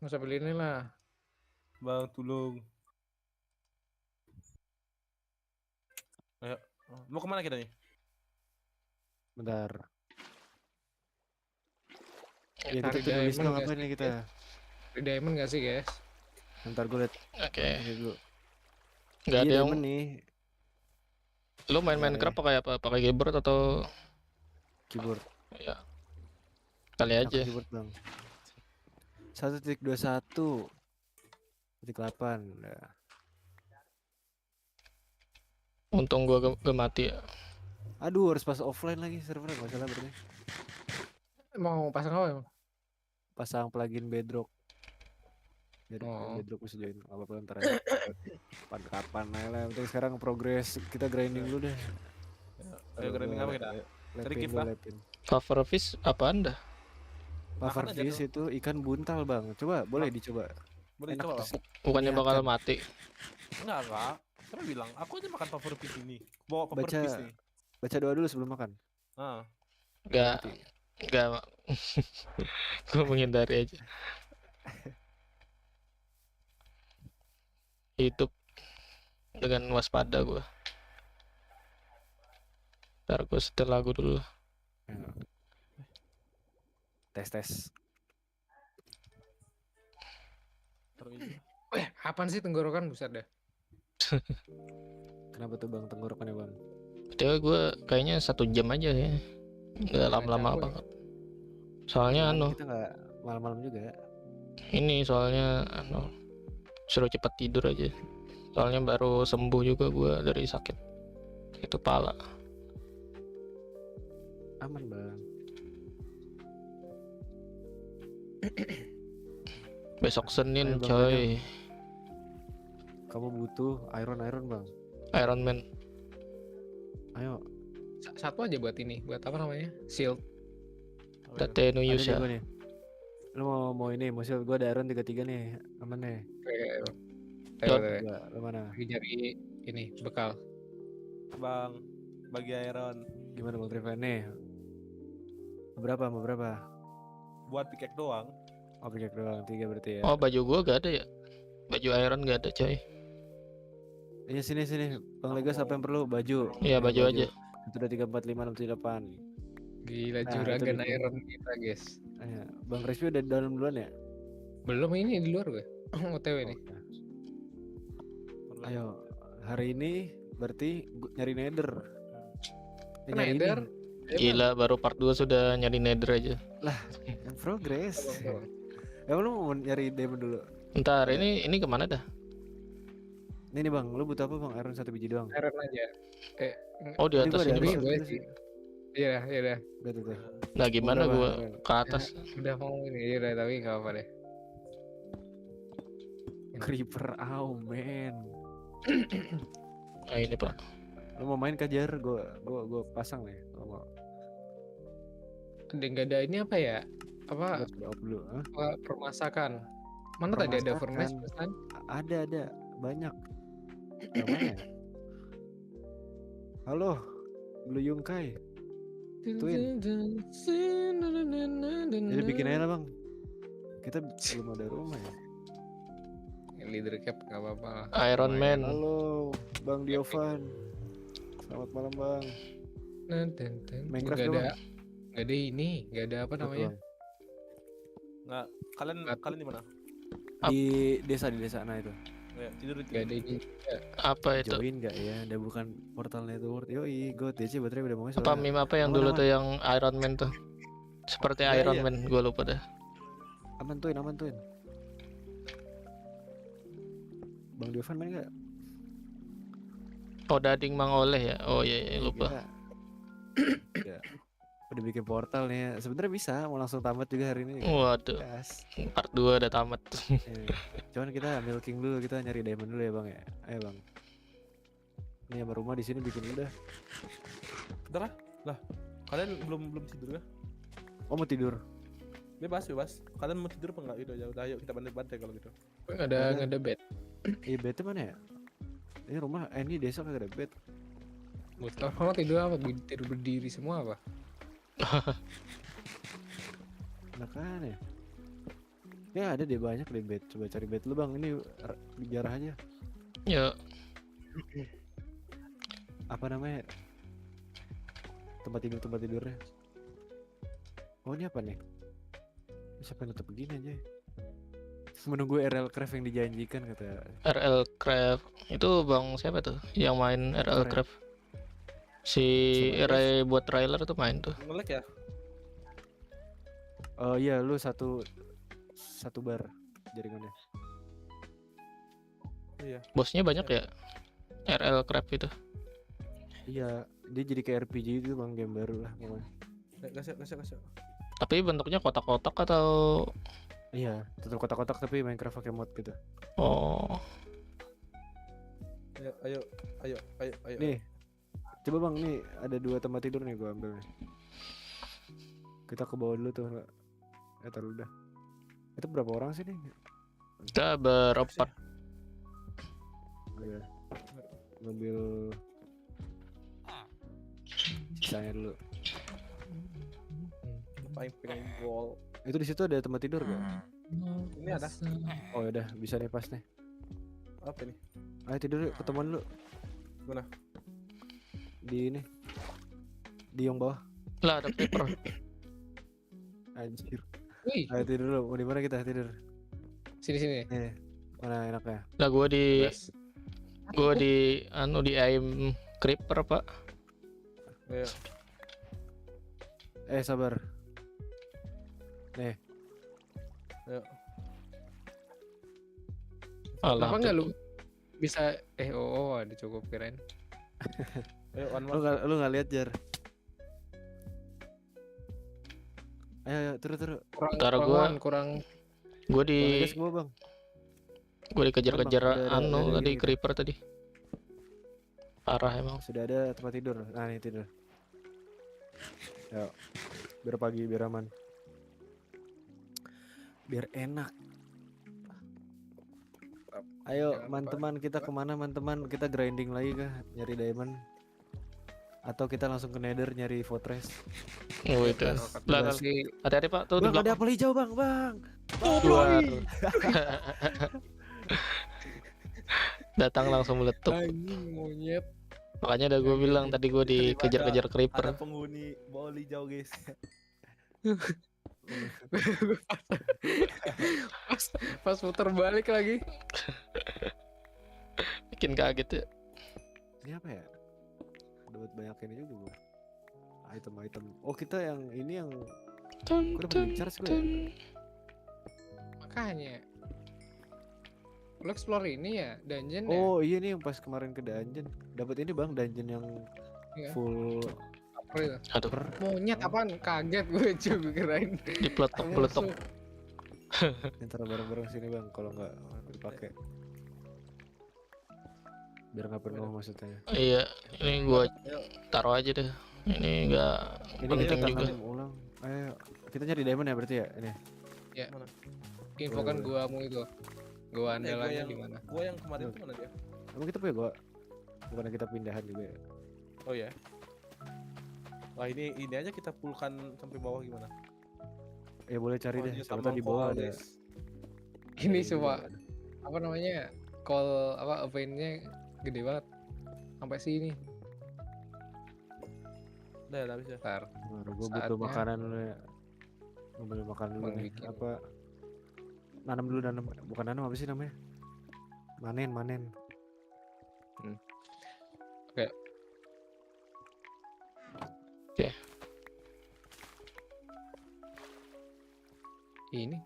Nggak usah beli ini lah. Bang, tolong. Ayo, mau kemana kita nih? Bentar. Ya Cari kita tulis diamond dong nggak apa sih, nih guys? kita. Cari diamond nggak sih guys? Bentar gue liat Oke. ini dulu. Nggak Iya ada yang. diamond nih. Lu main Nggak ada Minecraft ya. pakai apa? Pakai keyboard atau Keyboard. ya? Kali Pakai aja. keyboard bang. 1.21.8. Nah. Untung gua gak mati ya. Aduh harus pas offline lagi server nggak salah berarti. Mau pasang apa emang? Pasang plugin Bedrock. Biar Oh. Bedrock bisa join apa-apa ntar aja. Kapan aja lah. Penting sekarang progres kita grinding dulu deh. Ayo grinding apa kita? Cari gift lah. Puffer fish apa anda? Puffer Makan aja fish itu ikan buntal bang. Coba boleh dicoba. Boleh Enak coba, tuh. Bang? Bukannya bakal Kelihatan. mati. Enggak. Siapa bilang? Aku aja makan puffer fish ini. Bawa puffer Baca fish nih. baca doa dulu sebelum makan. Ah, Gak. Gua menghindari aja. Hidup dengan waspada gua. Ntar gua setel lagu dulu. Ya. Tes. terus ini. Apaan sih tenggorokan buset dah. Kenapa tuh bang tenggorokannya bang? Padahal gua kayaknya 1 jam aja ya. Nggak lama-lama capek. banget. Soalnya anu, Kita nggak malam-malam juga. ini soalnya anu suruh cepat tidur aja. Soalnya baru sembuh juga gua dari sakit itu pala. Aman bang. Besok Senin Ayo, Bang, coy. Kamu butuh iron bang. Iron Man. Ayo. Satu aja buat ini, buat apa namanya? Shield. Tate no Ada nih Yusha. gua nih. Lu mau ini musil gue ada iron 33 nih. Aman nih. Ayo, Coba, lu mana? lagi nyari ini bekal. Bang, bagi iron. Gimana bang Trivan nih? Berapa? Buat pickaxe doang. Oh pickaxe doang 3 berarti ya. Oh baju gua gak ada ya. Baju Iron gak ada coy. Iya sini. Bang Legas apa yang perlu? Baju. Iya baju aja. Itu udah 3, 4, 5, 6, 7, 8. Gila Nah, juragan itu bikin. iron kita guys. Ayo. Bang Respi udah di dalam duluan ya? Belum ini di luar gue. OTW nih. Oke. Ayo. Hari ini berarti nyari nether. Kena Nyari nether. ini. Gila baru part 2 sudah nyari nether aja. Yang progress. Emang lu mau nyari diamond dulu? Ntar ini kemana dah? Nih bang, lu butuh apa bang? Iron 1 biji doang. Iron aja. Oh di Tadi atas gua ada ini Tapi bang. iron. gue sih. Iya dah. Udah tuh. Nah gimana Udah, Bang, gua Iron. ke atas? Udah mau ini, iya dah, tapi nggak apa deh. Creeper, men. Nah ini pak. Lu mau main Kajar? Gua pasang nih. Lu mau? Ada nggak ada ini apa ya? Apa, Gua coba up dulu. Hah? apa permasakan? Mana tadi ada Permasakan. furnace kan? Ada banyak. Yang mana ya? Halo, Blue Yungkai. Twin. Jadi bikin aja lah bang. Kita belum ada rumah ya. Leader cap nggak apa-apa. Iron Man. Halo, Bang Diovan. Selamat malam bang. Minecraft Nggak doang. ada, nggak ada ini, nggak ada apa namanya? Bang. Nggak, kalian di mana? Di desa sana itu. Ya, tidur di Nggak ada ini. Apa itu? Join nggak ya? Ada bukan portal network. Yoi, go DC baterai udah mau Apa meme apa yang dulu tuh yang Iron Man tuh? Seperti Iya, Iron iya. Man, gua lupa dah. Aman tuin. Bang Diovan main nggak? Oh Dading Mang Oleh ya. Oh iya lupa. Ya. Udah bikin portal nih ya. Sebenarnya bisa mau langsung tamat juga hari ini. Waduh, Gas. part 2 udah tamat. Iya. Cuman kita milking dulu, kita nyari diamond dulu ya bang ya. Ayo bang. Ini sama rumah di sini bikin udah. Bentar lah. Kalian belum tidur ya? Oh mau tidur? Bebas. Kalian mau tidur apa enggak? Gitu aja. Udah ayo kita bantai kalau gitu. Nggak ada bed. Iya bed mana ya? Ini rumah, ini desa kagak ada bed. Kalau tidur apa? Tidur berdiri semua apa? Makanya. Ya ada deh, banyak deh bed. Coba cari bed lu bang. Ini jarah aja. Ya, Apa namanya? Tempat tidurnya. Oh ini apa nih? Siapa yang nutup begini aja? Menunggu RL Craft yang dijanjikan kata. RL Craft itu bang siapa tuh yang main RL Keren. Craft? Si Siapa? Ray buat trailer tuh main tuh. Nge-lag ya? Oh iya, lu satu bar jaringannya. Iya. Bosnya banyak ya RL Craft itu. Iya, dia jadi kayak RPG itu bang, game baru lah pokoknya. Gasnya. Tapi bentuknya kotak-kotak atau Iya, tetap kotak-kotak tapi Minecraft pakai mod gitu. oh Ayo. Nih, coba bang, nih ada 2 tempat tidur nih gua ambil nih. Kita ke bawah dulu tuh. Taruh udah. Itu berapa orang sih nih? kita berempat. Oh, iya. Ngambil sisanya dulu. Paling pengen gol. Itu di situ ada tempat tidur gak? Ini ada. Oh ya udah, bisa nih pas nih. Apa nih? Ayo tidur yuk, ketemuan dulu. Mana? Di ini. Di yang bawah. Lah ada paper. Anjir. Wih, Ayo tidur dulu. Mau di mana kita tidur? sini. Nih. Mana enaknya? Lah gua di Bes. ayam creeper pak. Ayo. Sabar. Nih. Ayo. Alah, Kenapa nggak lu bisa ada cukup keren. Ayo one Lu more. nggak lihat Jar? Ayo turun. Ntar Kurang Gua Bang, di gas gua bang. gua dikejar-kejar Bang, udah tadi gini, creeper tadi. Parah emang. Sudah ada tempat tidur. Nah nih tidur. Yuk. Biar pagi, biar aman. Biar enak. Ayo Jangan teman-teman, kita kemana teman-teman? Kita grinding lagi kah? Nyari diamond? Atau kita langsung ke nether nyari fortress? Oh itu. Lah, sih. hati-hati pak, tuh di Bang ada belakang. apel hijau bang. Keluar. Datang langsung meletup. Anjing monyet. Makanya udah gue bilang tadi gue dikejar-kejar Ada creeper. penghuni bawah hijau guys. Pas muter balik lagi. Bikin kaget ya. Ini apa ya? Dapat banyak ini juga gua. Item. Oh kita yang ini yang Tun, udah tun, beli charge gue. tun. Makanya. Lu explore ini ya, dungeon ya? Oh iya nih yang pas kemarin ke dungeon. Dapat ini bang, dungeon yang Iya. full Apa itu? Aduh, Monyet apaan? Kaget gue juga kirain. dipeletok-peletok. Ntar bareng-bareng sini bang, kalau nggak dipakai. Biar nggak penuh maksudnya. Iya, ini gue Ayo. taruh aja deh. Ini enggak Ini penting kita juga. tanamin ulang. Ayo, kita nyari diamond ya berarti ya ini. Infokan guamu itu. Gua andalannya yang- di mana? Gua yang kemarin tuh mana dia? Emang kita punya gua? Bukan kita pindahan juga ya? Oh ya. Wah ini aja kita pulkan sampai bawah gimana? Ya boleh cari Oh, deh. ini Siapa tambang tahu di bawah coal, ada. guys. Ini ada semua juga. apa namanya? Call apa eventnya gede banget. Sampai sini. Udah habis ya. Ntar. Baru gua butuh Saatnya. makanan dulu ya. Ngambil makan dulu Bang nih. bikin. Apa? Nanam dulu nanam. Bukan nanam apa sih namanya? Manen. Ini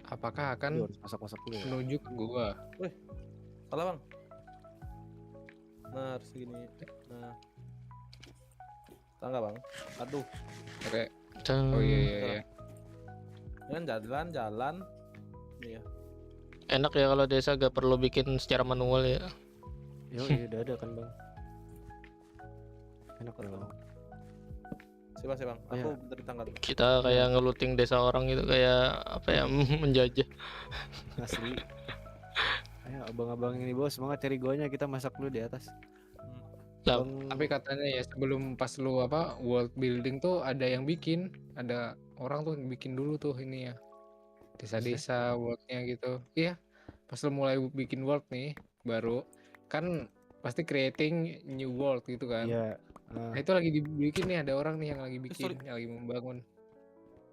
apakah Lu akan harus masak-masak dulu ya. menuju ke gua? Salah bang. Nah harus segini. Nah. Tangga bang. Aduh. Oke. Tun. Oh iya. Kan jalan. Iya. Enak ya kalau desa gak perlu bikin secara manual ya. Yo, iya udah ada kan bang. Enak dong. Siapa sih bang? Iya. Aku dari tangga tuh. Kita kayak ngeluting desa orang gitu, kayak apa ya, menjajah. Asli. Ayo abang-abang ini bos, semangat cari goanya, kita masak dulu di atas. Lah, Bang, Tapi katanya ya sebelum pas lu apa world building tuh ada yang bikin, ada orang tuh yang bikin dulu tuh ini ya. desa-desa worldnya gitu. Iya, pas lu mulai bikin world nih baru kan pasti creating new world gitu kan. Iya. Nah itu lagi dibikin nih, ada orang nih yang lagi bikin, sorry. yang lagi membangun.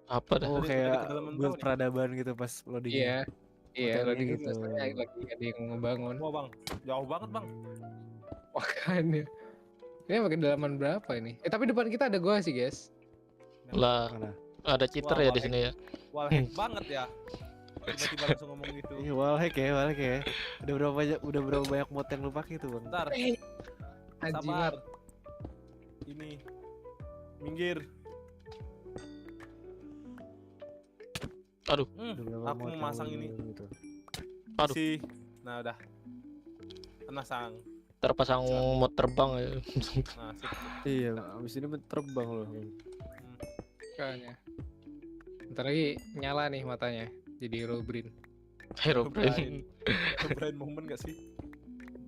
Apa dah? Oh Dari kayak kedalaman build bawah nih. peradaban gitu pas loadingnya. Iya, iya Hotelnya loading gitu. biasanya lagi ada yang ngebangun. Wah bang, jauh banget bang. Makanya. Ini pakai dalaman berapa ini? Tapi depan kita ada gua sih, guys. Lah, Mana? ada cheater Wah, ya di wah, sini ya. Wallhack banget ya. Tiba-tiba langsung ngomong gitu. Iya, wallhack ya. Udah berapa banyak mod yang lu pakai tuh, Bang? Bentar, Anjimat. sabar. Ini, minggir. Aduh, Udah berapa Aku mod mau yang masang lu ini. gitu. Aduh. Sih. Nah udah. Kan masang. terpasang mod terbang ya. Nah sip. Iya, abis ini terbang loh. Kayaknya. Ntar lagi nyala nih matanya. Jadi Herobrine. Herobrine. Brain moment gak sih?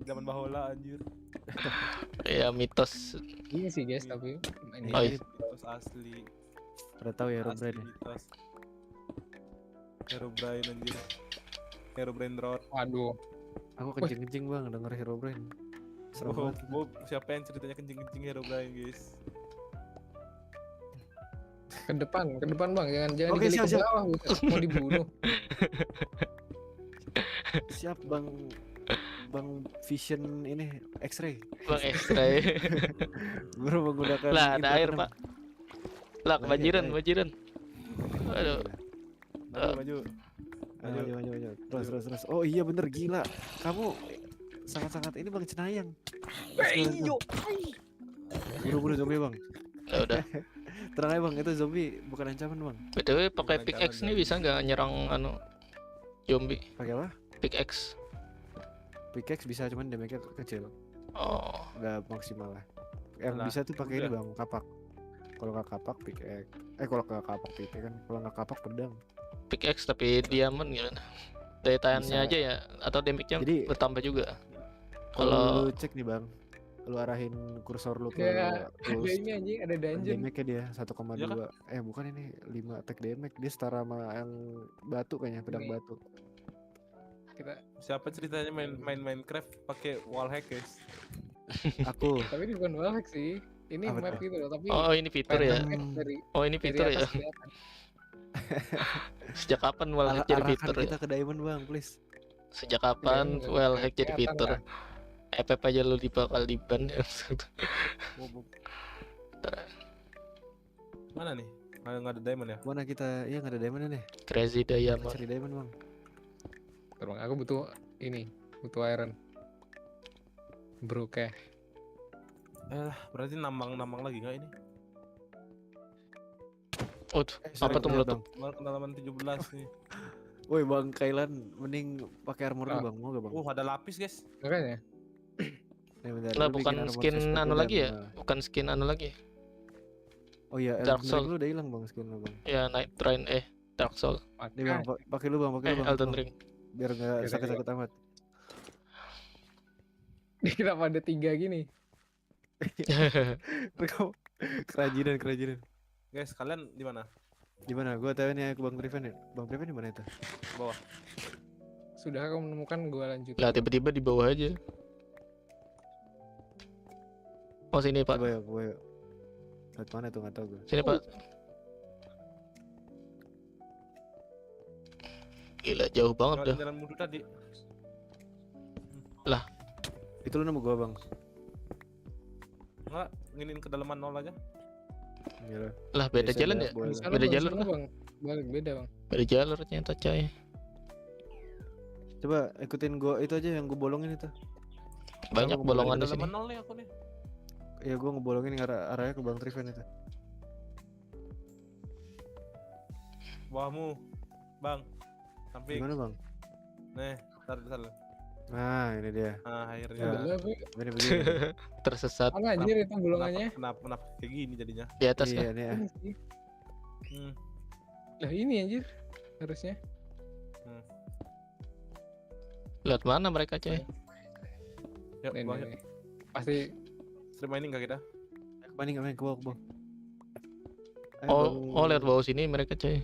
Zaman bahola anjir. Ya mitos. Iya sih, guys, tapi ini Oh, iya. Mitos asli. Udah tahu ya Asli Herobrine ya? mitos. Herobrine anjir. Herobrine Road. waduh. Aku kencing-kencing bang denger Herobrine. Serem Wow, banget. siapa yang ceritanya kencing-kencing Herobrine guys? Ke depan Bang, jangan Oke, digali ke siap. bawah, buset. Mau dibunuh. Siap bang. Bang Vision ini X-ray. Bang ekstra ya. Baru menggunakan Lah, ada air, internet. Pak. Lah, Banyak, kebanjiran, banyak. kebanjiran. Aduh. Maju. Maju. Terus. Oh iya bener gila. Kamu sangat-sangat ini bang cenayang. Buru-buru zombie bang. Ya udah. Tenang aja bang, itu zombie bukan ancaman bang. BTW pakai Jangan, pickaxe jangan, nih bisa nggak nyerang zombie? Pakai apa? Pickaxe. Pickaxe bisa cuman damage-nya kecil. Oh, Nggak maksimal lah. Yang Lah, bisa tuh pakai ini udah. bang, kapak. Kalau nggak kapak pickaxe. Kalau nggak kapak pickaxe kan. Kalau nggak kapak pedang. pickaxe tapi diamond gimana? Daya tahannya Bisa. aja ya atau damage-nya Jadi- bertambah juga? Kalau Kalau lu cek nih bang, lu arahin kursor lu ke Ya, ada tools, ini anjing, ada dungeon. damage-nya dia 1,2. Iya Bukan ini 5 attack damage. Dia setara sama yang batu kayaknya, pedang Ini. batu. Kita, Siapa ceritanya main Minecraft pakai wallhack guys? Aku. tapi ini bukan wallhack sih. Ini Apa map tuh? gitu loh, tapi oh ini fitur ya. panel dari Oh ini dari fitur ya. atas kelihatan. Sejak kapan wallhack jadi Arahkan fitur ya? kita ke diamond bang, please. Sejak kapan Diamond, wallhack jadi kelihatan fitur? kan? FF aja lu bakal diban ya. Mana nih? Nggak ada diamond ya? Mana kita? Iya nggak ada diamond nih. Crazy Diamond. Cari diamond bang. Bentar, Bang, aku butuh ini, butuh iron. Bro, kayak Berarti nambang lagi nggak ini? Oh, Sorry, apa tuh bener, meletup? Bang. Baru kedalaman 17 nih. Woi bang, Kailan mending pakai armor dulu Ah. bang, mau gak bang? Ada lapis guys. makanya. Nih, bentar, Lah lu bikin bukan armor skin chest plate anu dulu lagi dah, ya? Bang. Bukan skin anu lagi. Oh iya, Dark Elden Soul. Ring lu udah hilang bang skin lu bang. Ya Night Train Dark Soul. Nih bang, pakai lu bang, pakai lu bang. Elden Bang. Ring. Biar nggak Oke, sakit-sakit amat. Kenapa ada 3 gini? Kerajinan. Guys, kalian di mana? Di mana? Gua tahu nih aku Bang Triven ya. Bang Triven di mana itu? Bawah. Sudah kau menemukan, gua lanjut. Lah tiba-tiba di bawah aja. Oh sini Pak. Coba ya, gua ya. Lihat mana tuh nggak tahu gua. Sini Pak. Gila jauh banget dah. Jalan mundur tadi. Itu lu nemu gua bang. Enggak, nginin kedalaman 0 aja. Gila. Lah beda Biasa jalan dah, ya? boleh. Di sana, Beda Bang, di jalur sana, kah? Bang. Balik beda, Bang. Beda jalur ternyata coy. Coba ikutin gua itu aja yang gua bolongin itu. Banyak Kalau bolongan di Kedalaman sini. 0 nih aku nih. Ya gua ngebolongin arahnya ke Bang Triven itu. Bawahmu. Bang. Samping. Gimana bang? Nih, tar. Nah ini dia. Nah, Ya. akhirnya. Udah, gue Ini begini. Tersesat mana anjir itu bolongannya? Kenapa kayak gini jadinya? di atas Iya kan. nih ya. Ini sih. Hmm. Lah ini anjir. Harusnya. Lihat mana mereka coy. Yuk, Nih, bawah nih, yuk. nih. Pasti Stream mining gak kita? Kemanin ke bawah. Ayo, Oh, Bang. oh lihat bawah sini mereka coy.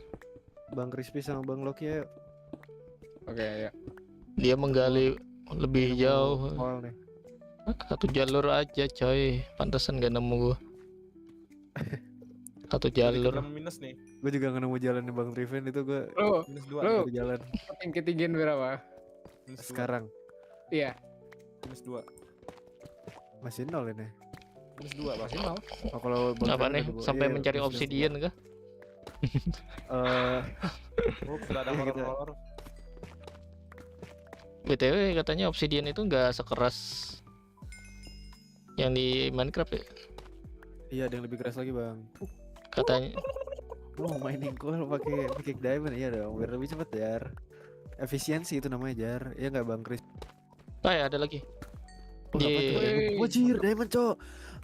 Bang Crispy sama Bang Loki ya. Oke ya. Dia menggali lebih jauh. Awal nih. Satu jalur aja coy. Pantesan gak nemu gua. Satu jalur. minus nih. Gue juga nggak nemu jalan nih Bang Triven itu gue Lu Minus 2. Lu- jalan ketinggian berapa? Minus 2. sekarang Iya, Minus 2. masih nol ini. Minus 2 masih mau. Oh, kalau Bang Apa Triven nih? ada dua. Sampai Iya, mencari masih obsidian kah? Eh, Oh, sudah ada Iya, kita- horor-horor. BTW katanya obsidian itu nggak sekeras yang di Minecraft ya? iya ada yang lebih keras lagi Bang. Katanya. Lu mau mining coal pakai pick diamond iya dong biar lebih cepet Jar. Efisiensi itu namanya Jar. Iya nggak Bang Chris? Oh ya ada lagi. Oh, Di- apa tuh, diamond? Wih. Wajir diamond cok.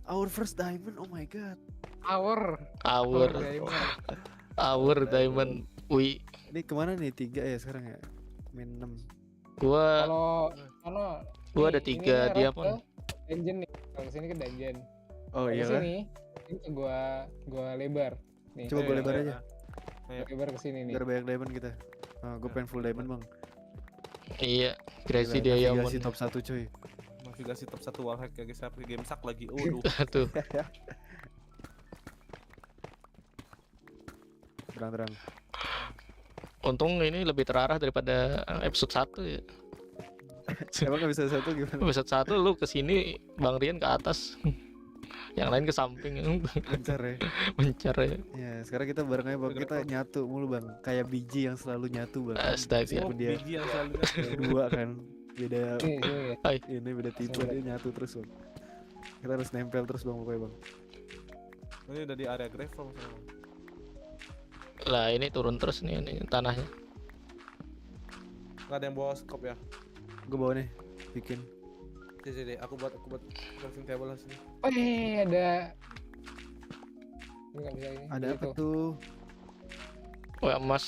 Our first diamond. Oh my god. Hour. Hour Diamond. Hour diamond. Wih, Ini kemana nih 3 ya sekarang ya? Min 6. gua Kalau ada 3 dia pun. Dungeon nih. Kalau sini ke dungeon. Oh Kalau iya lah. sini ini ke gua lebar. Nih. Coba gue lebar aja. Ayo. Lebar ke sini nih. Biar banyak diamond kita. Gue pengen full diamond Bang. Iya, Crazy Gila, Diamond. navigasi top 1 cuy. Navigasi top 1 wallhack ya guys, sampai game sak lagi. Waduh. Tuh, Terang-terang. untung ini lebih terarah daripada episode 1 ya. Emang gak bisa satu gimana? Episode 1 lu ke sini, Bang Rian ke atas. Yang lain ke samping. Lancar ya. Mencar ya. Ya, sekarang kita bareng aja Bang. Kita nyatu mulu Bang. Kayak biji yang selalu nyatu Bang. Astaga. Oh, Meskipun dia biji yang selalu dua kan. Beda Nih, sini. ini beda tipe dia nyatu terus Bang. Kita harus nempel terus Bang pokoknya Bang. Ini udah di area gravel sekarang. Lah ini turun terus nih ini tanahnya. Nggak ada yang bawa scope ya? Gue bawa nih bikin. Jadi aku buat crafting table sini. Oh iya, ada. Ini nggak bisa ini. Ada Bisa apa tuh. tuh? Oh emas.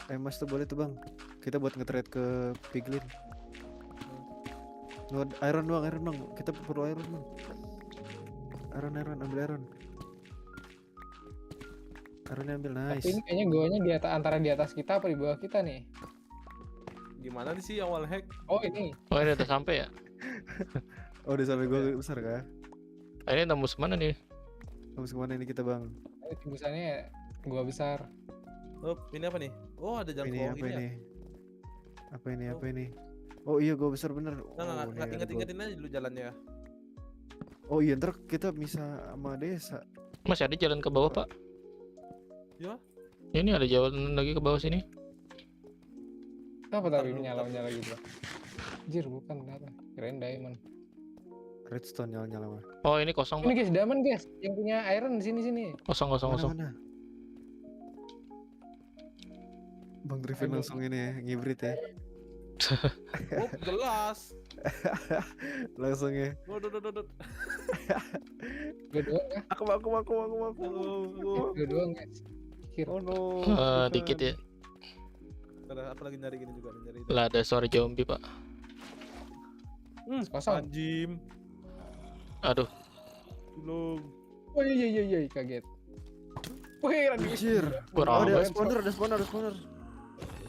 Emas tuh boleh tuh Bang. Kita buat nge-trade ke piglin. No, iron Bang. Kita perlu iron Bang. Iron, ambil iron. Ironnya ambil, nice. Tapi ini kayaknya goanya antara di atas kita apa di bawah kita nih. Gimana nih sih awal hack? Oh ini. Oh ini udah sampai ya? Oh udah sampai gua besar kah? Ah, ini tembus mana nih? Habis kemana ini kita Bang? Ini tembusannya gua besar. Oh, ini apa nih? Oh, ada jalan Ini keluar apa ini ya? ini? Apa ini? Oh iya gua besar bener. Nah, Oh, nih ada gua. ingat-ingatin aja dulu jalannya ya. Oh iya ntar kita bisa sama desa. Masih ada jalan ke bawah, Pak? Ya. Ini ada jalan lagi ke bawah sini. Kenapa Bentar tadi dulu, nyala gitu? Anjir bukan kenapa? Kirain diamond. Redstone nyala mah. Oh ini kosong, Ini Pak. guys, diamond guys. Yang punya iron di sini. Kosong. Mana? Bang Griffin Aduh. langsung ini ya, ngibrit ya. Oh, jelas. Langsung ya. Waduh. Dua doang kah? Aku. Dua doang guys. Kira. Oh no. Dikit ya. Ada apa lagi nyari gini juga nyari. Lah ada suara zombie, Pak. Kosong. Anjim. Aduh, Belum. Oh iya kaget. Wih, Randy. Anjir. gua Oh, ada ramai. spawner.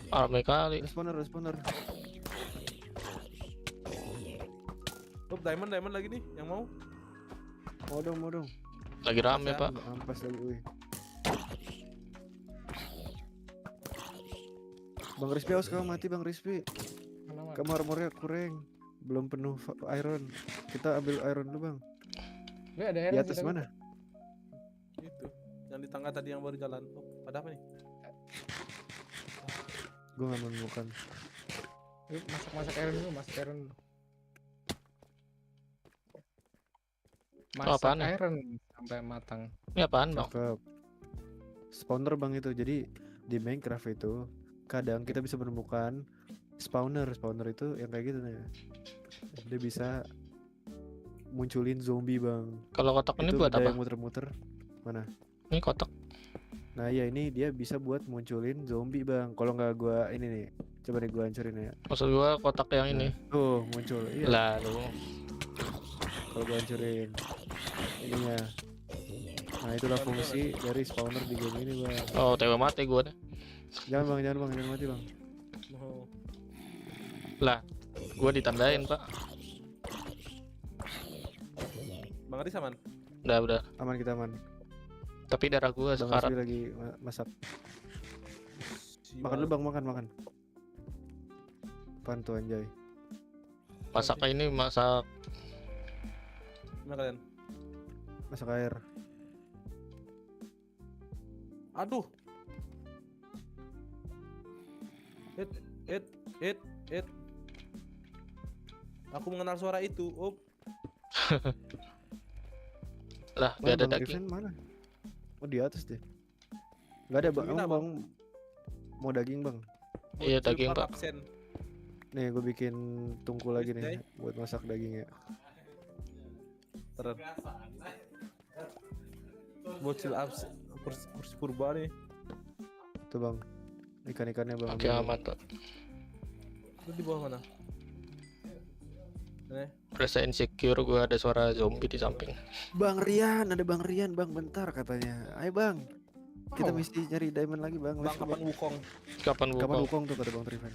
Ramai kali. Ada spawner. Oh, diamond lagi nih yang mau. Mau dong. Lagi rame, Masa? Pak. Ampas lagi, wih. Bang Rispi awas kamu mati Bang Rispi. Mana? Kamu armornya kurang. Belum penuh iron. Kita ambil iron dulu Bang. Gue ada Di iron atas sih, tapi- mana? Itu. Yang di tangga tadi yang baru jalan. Oh, ada apa nih? Gue gak menemukan. Yuk, masak iron dulu, masak iron dulu. Masak apaan ya? iron sampai matang. Ini apaan, Bang? Cakep. Spawner Bang itu. Jadi di Minecraft itu kadang kita bisa menemukan spawner itu yang kayak gitu nih. Dia bisa munculin zombie Bang. Kalau kotak ini Itu buat benda apa? yang muter-muter. Ini kotak. Nah ya ini dia bisa buat munculin zombie Bang. Kalau nggak gua ini nih, coba deh gua hancurin ya. Maksud gua kotak yang ini. Tuh muncul. Iya. Lah, lu. Kalau gua hancurin ininya. Nah Nah itulah fungsi dari spawner di game ini bang. Oh, tewa mati gua nih. Jangan bang, jangan mati bang. Oh. Lah, gua ditandain, Pak. Bang Aris aman? Udah. Aman kita aman. Tapi darah gua Bang sekarat. Asbi lagi masak. Makan dulu bang, makan. Apaan tuh anjay? Masak ini masak Gimana kalian? Masak air. Aduh. It. Aku mengenal suara itu. Oh, lah, Mana gak ada bang daging. Rifan mana? Oh di atas deh. Gak ada bang, Gimana, emang bang mau daging bang? Iya, muncul daging, Pak Pak. absen. Nih gue bikin tungku lagi Wis, nih Day. buat masak dagingnya. Terus. Bocil absen. Kursi purba nih. Tuh bang, ikan-ikannya bang. Oke, aman, Pak. Itu di bawah mana? Nih. Rasa insecure gua ada suara zombie di samping. Bang Rian, ada Bang Rian bang, bentar katanya. Ayo bang, kita Oh. mesti cari diamond lagi bang. Bang Let's go, kapan Wukong? Kapan Kapan Wukong? Wukong tuh kata Bang Trivan.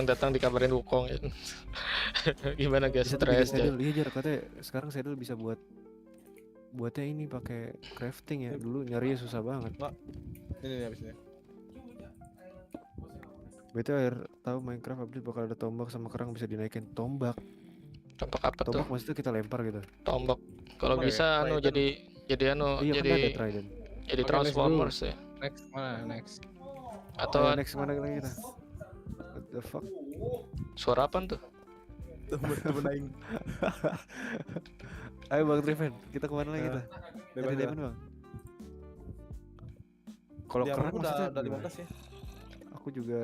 Datang dikabarin Wukong ya. Gimana guys, Bisa tuh bikin stres ya. saddle, iya jar katanya sekarang saddle bisa buatnya ini pakai crafting ya. Dulu nyarinya susah banget. Ini habis ini. Betul air tahu Minecraft update bakal ada tombak sama kerang bisa dinaikin. Tombak Apa tuh? maksudnya kita lempar gitu. Tombak. Kalau Oke, bisa anu Trident. jadi anu Iya kan ada jadi trident. jadi Oke, Transformers ya. Next mana? Next. Atau Next mana lagi kita? What the fuck? suara apaan tuh? Temen aing. Ayo Bang Trivan, kita kemana lagi kita? Bebas Cari ya. diamond bang. Kalau Diamond kerang aku maksudnya udah gimana? 15 ya. Aku juga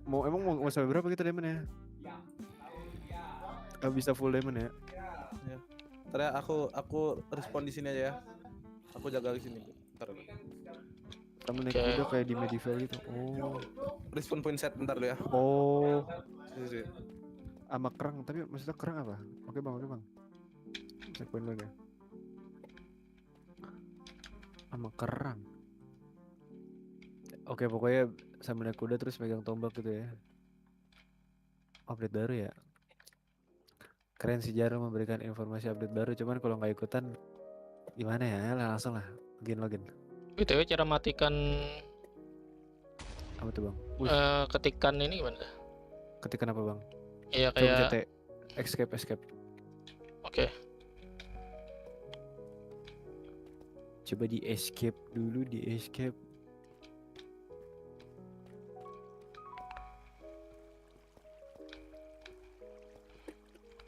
mau sampai berapa kita diamond ya? Bisa full diamond ya? Ntar ya aku respon di sini aja ya. Aku jaga di sini. Ntar. Kamu naik Oke. kuda kayak di medieval gitu. Oh, Respon point set bentar dulu ya. oh, Sini. sama kerang. Tapi maksudnya kerang apa? Oke bang. Check point dulu ya. Sama kerang. Oke pokoknya sambil naik kuda terus megang tombak gitu ya. Update baru ya. Keren sih Jaro memberikan informasi update baru. Cuman kalau nggak ikutan gimana ya? Langsung lah login. BTW cara matikan Apa tuh bang? Wih, ketikan ini gimana? ketikan apa bang? Iya Coba kayak CT. Escape. oke. Coba di escape dulu di escape.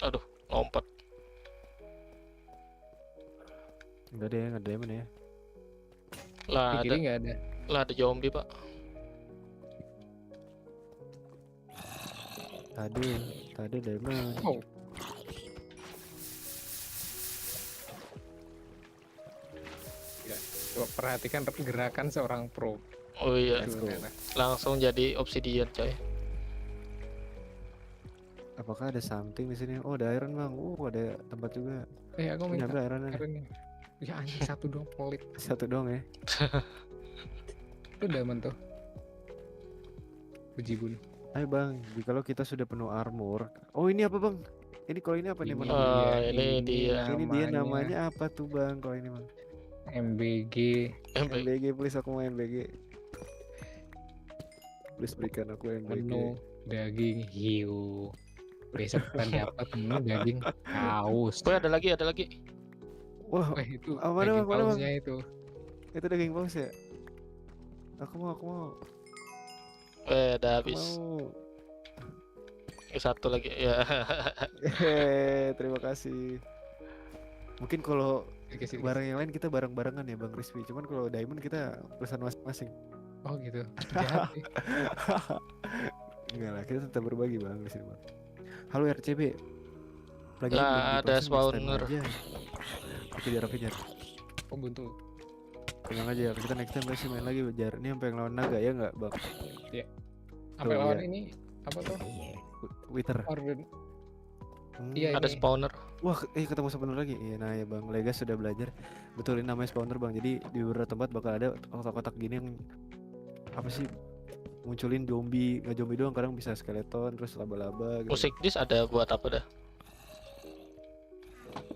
Aduh, lompat. Enggak ada ya, nggak ada diamond ya. Lah Di ada kiri nggak ada. lah ada zombie, Pak. Tadi diamond. Oh. Ya, coba perhatikan gerakan seorang pro. Oh iya, Let's go. Gimana? langsung jadi obsidian, coy. Apakah ada something di sini? Oh, ada iron bang. Ada tempat juga. Aku Ini minta ada ironnya. ironnya. Ya anjing satu dong pelit. Satu doang ya. Itu diamond tuh. Bejibun. Ayo bang, kalau kita sudah penuh armor. Oh ini apa bang? Ini kalau ini apa nih bang? Ini dia. Ini dia namanya apa tuh bang? Kalau ini bang? MBG. MBG please, aku mau MBG. Please berikan aku MBG. Menu daging hiu. Besok kita dapat menu daging paus. Woi, ada lagi. Wah, Wah itu Ah, mana daging bang, mana bang? pausnya itu. itu daging paus ya? Aku mau. Udah Aku habis. mau. Satu lagi ya. Terima kasih. Mungkin kalau Dikasih- barang yang lain kita bareng-barengan ya Bang Rizky. Cuman kalau diamond kita pesan masing-masing. Oh gitu. Jahat sih. Enggak lah, kita tetap berbagi Bang di sini Bang. Halo RCB. Lagi Lah, belum ada dipasang, next time spawner. aja. Kejar. Oh buntu. Tenang aja, kita next time pasti main lagi Jar. Ini sampai ngelawan naga ya enggak Bang? Sampai Tuh, lawan iya. ini apa tuh? Wither. Orden. Hmm. Iya, Ada ini. spawner. Wah, ketemu spawner lagi. Iya, nah ya Bang, Legas sudah belajar betulin namanya spawner Bang. Jadi di beberapa tempat bakal ada kotak-kotak gini yang apa sih munculin zombie, nggak zombie doang, kadang bisa skeleton terus laba-laba gitu. Musik disc ada buat apa dah?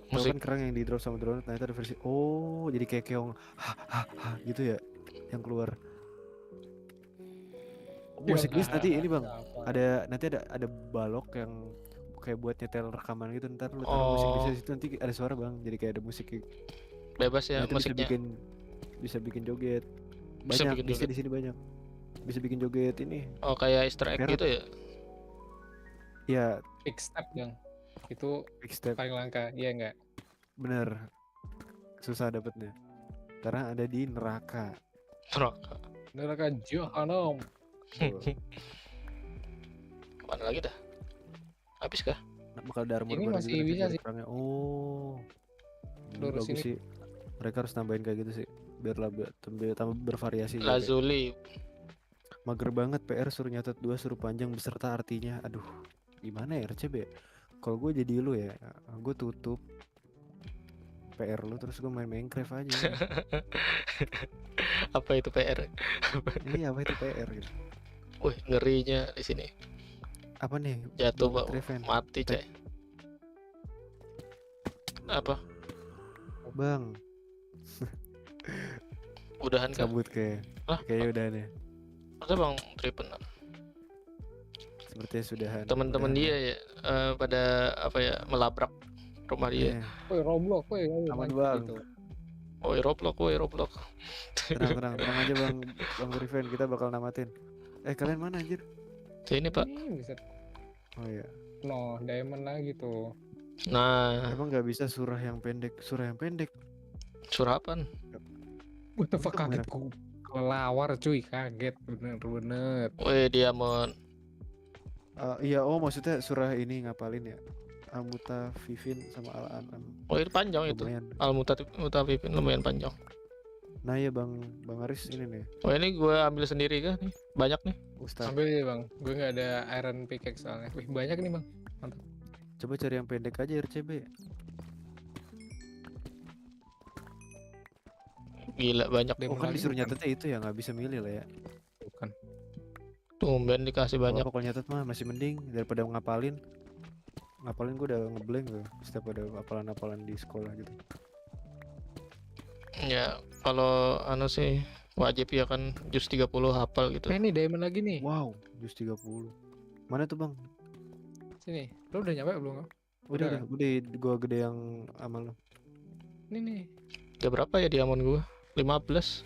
Tahu Musik kan kerang yang di drop sama drone, ternyata ada versi jadi kayak keong gitu ya yang keluar. Musik disc nanti ini Bang, nanti ada balok yang kayak buat nyetel rekaman gitu, ntar lu taruh musik disc di situ nanti ada suara Bang, jadi kayak ada musik bebas ya nanti musiknya. bisa bikin joget. Bisa Banyak bikin disc joget. di sini banyak. Bisa bikin joget ini. Oh kayak Easter egg Merah. gitu ya? Ya, Big step Bang. Itu big step. paling langka, iya enggak? Bener. Susah dapetnya. Karena ada di neraka. Neraka. Neraka Jahanam. Tuh. Kemana lagi dah? Habis kah? Nah, bakal ada armor Ini baru masih juga nanti bisa dari sih. perangnya. Oh. Lurus Bagus ini. sih. Mereka harus nambahin kayak gitu sih. Biar tambah bervariasi juga. Lazuli. Mager banget PR suruh nyatet 2 suruh panjang beserta artinya. Aduh. Gimana ya RCB? Kalau gue jadi lu ya, gue tutup PR lu terus gue main Minecraft aja. Apa itu PR? Iya, apa itu PR gitu. Wih, ngerinya di sini. Apa nih? Jatuh Bang Pak. Treven. Mati, coy. Apa? Bang, Udahan kah? cabut kayak. Hah? Kayaknya udah nih. Masa Bang Tripen? Sepertinya sudahan. Teman-teman Udahan dia ya pada apa ya melabrak rumah ya. dia. Woi, Roblox, woi. Aman, lanjut Bang. gitu. Woi Roblox. Tenang aja Bang Treven, kita bakal namatin. Kalian mana anjir? Ini Pak. Ini bisa. Oh iya. No, diamond lagi tuh. Nah, Emang nggak bisa surah yang pendek. surapan. What the fuck, Untung kaget gue. Kelawar cuy, kaget bener-bener. Woi Diamond. Iya, maksudnya surah ini ngapalin ya. Amuta Vivin sama Al-An'am. Oh itu panjang itu. Lumayan. Al-Mutafifin lumayan panjang. Nah ya Bang Aris ini nih. Oh ini gue ambil sendiri kan nih. Banyak nih. Ustaz. Ambil ya Bang, gue nggak ada iron pickaxe soalnya. Wih, banyak nih Bang. Coba cari yang pendek aja RCB. Gila banyak. Diamond Kan lagi disuruh bukan? nyatetnya itu ya, nggak bisa milih lah ya. Bukan. Tumben dikasih banyak. Kalau nyatet mah masih mending daripada ngapalin. Ngapalin gue udah ngeblank tuh setiap ada hafalan-hafalan di sekolah gitu. Ya kalau anu sih wajib ya kan jus 30 hafal gitu. Ini diamond lagi nih. Wow, jus 30. Mana tuh Bang? Sini. Lo udah nyampe belum? Udah, gua gede yang amal lo. Ini nih. Udah berapa ya diamond gue? 15.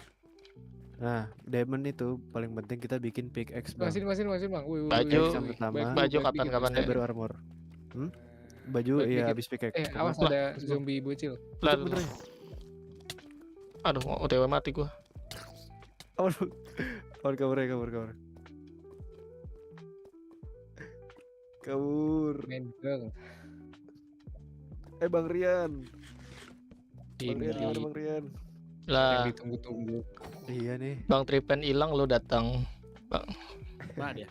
Nah, diamond itu paling penting kita bikin pickaxe Bang. Masih Bang. Wih, Baju. Yang pertama. Baju kapan-kapan dikit, ya? Baru armor. Baju Baik, iya dikit. habis pickaxe. awas Lah, ada zombie bocil. Lalu. bener. Aduh, OTW mati gue. Kabur. Kabur. Mendel. Bang Rian. Ini Gimana Bang Rian? yang Lah, ditunggu-tunggu. Iya nih. Bang Tripen hilang lu datang. Mana dia?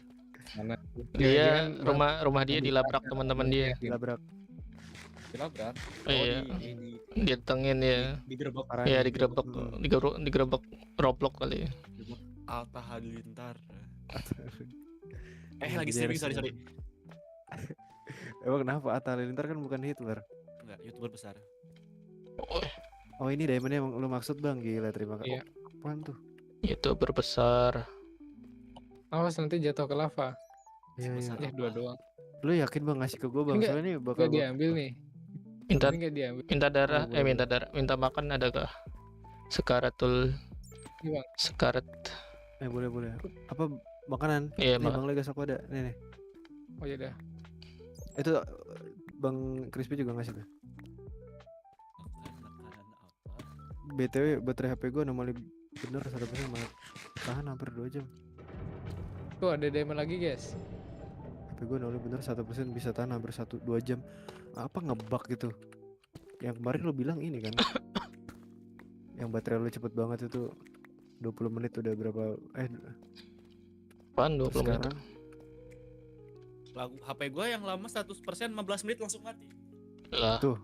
Mana? Dia Jangan-jangan rumah dia dilabrak teman-teman dia. Dilabrak. Dilabrak. Iya. Ditengin ya. Digerebek Parah Iya nih. digerebek Roblox kali ya. Alta Halilintar. Jadi Lagi streaming, harus- sorry. Emang kenapa Atta Halilintar kan bukan Hitler? Enggak, YouTuber besar. Oh ini diamondnya emang lu maksud Bang, gila terima kasih. Iya. Apaan tuh? Itu berbesar. awas nanti jatuh ke lava. Iya. Besar. Dua doang. Lu yakin Bang ngasih ke gua Bang? Enggak, Soalnya ini bakal Gak diambil nih. Minta Ini gak diambil. minta darah, Boleh, minta darah, minta makan ada kah? Sekaratul Ini, Bang. sekarat. boleh. Apa makanan? Iya, Nih Bang Legas aku ada. Nih. Oh iya dah. Itu Bang Crispy juga ngasih tuh. Makanan apa? BTW baterai HP gua anomali bener 100% malah tahan hampir 2 jam. Tuh ada diamond lagi guys. HP gua anomali bener 100% bisa tahan hampir 1-2 jam. Apa ngebug gitu? Yang kemarin lu bilang ini kan. Yang baterai lu cepet banget itu 20 menit udah berapa Apaan 20 menit? sekarang Lagu HP gue yang lama 100% 15 menit langsung mati. Lah, Tuh.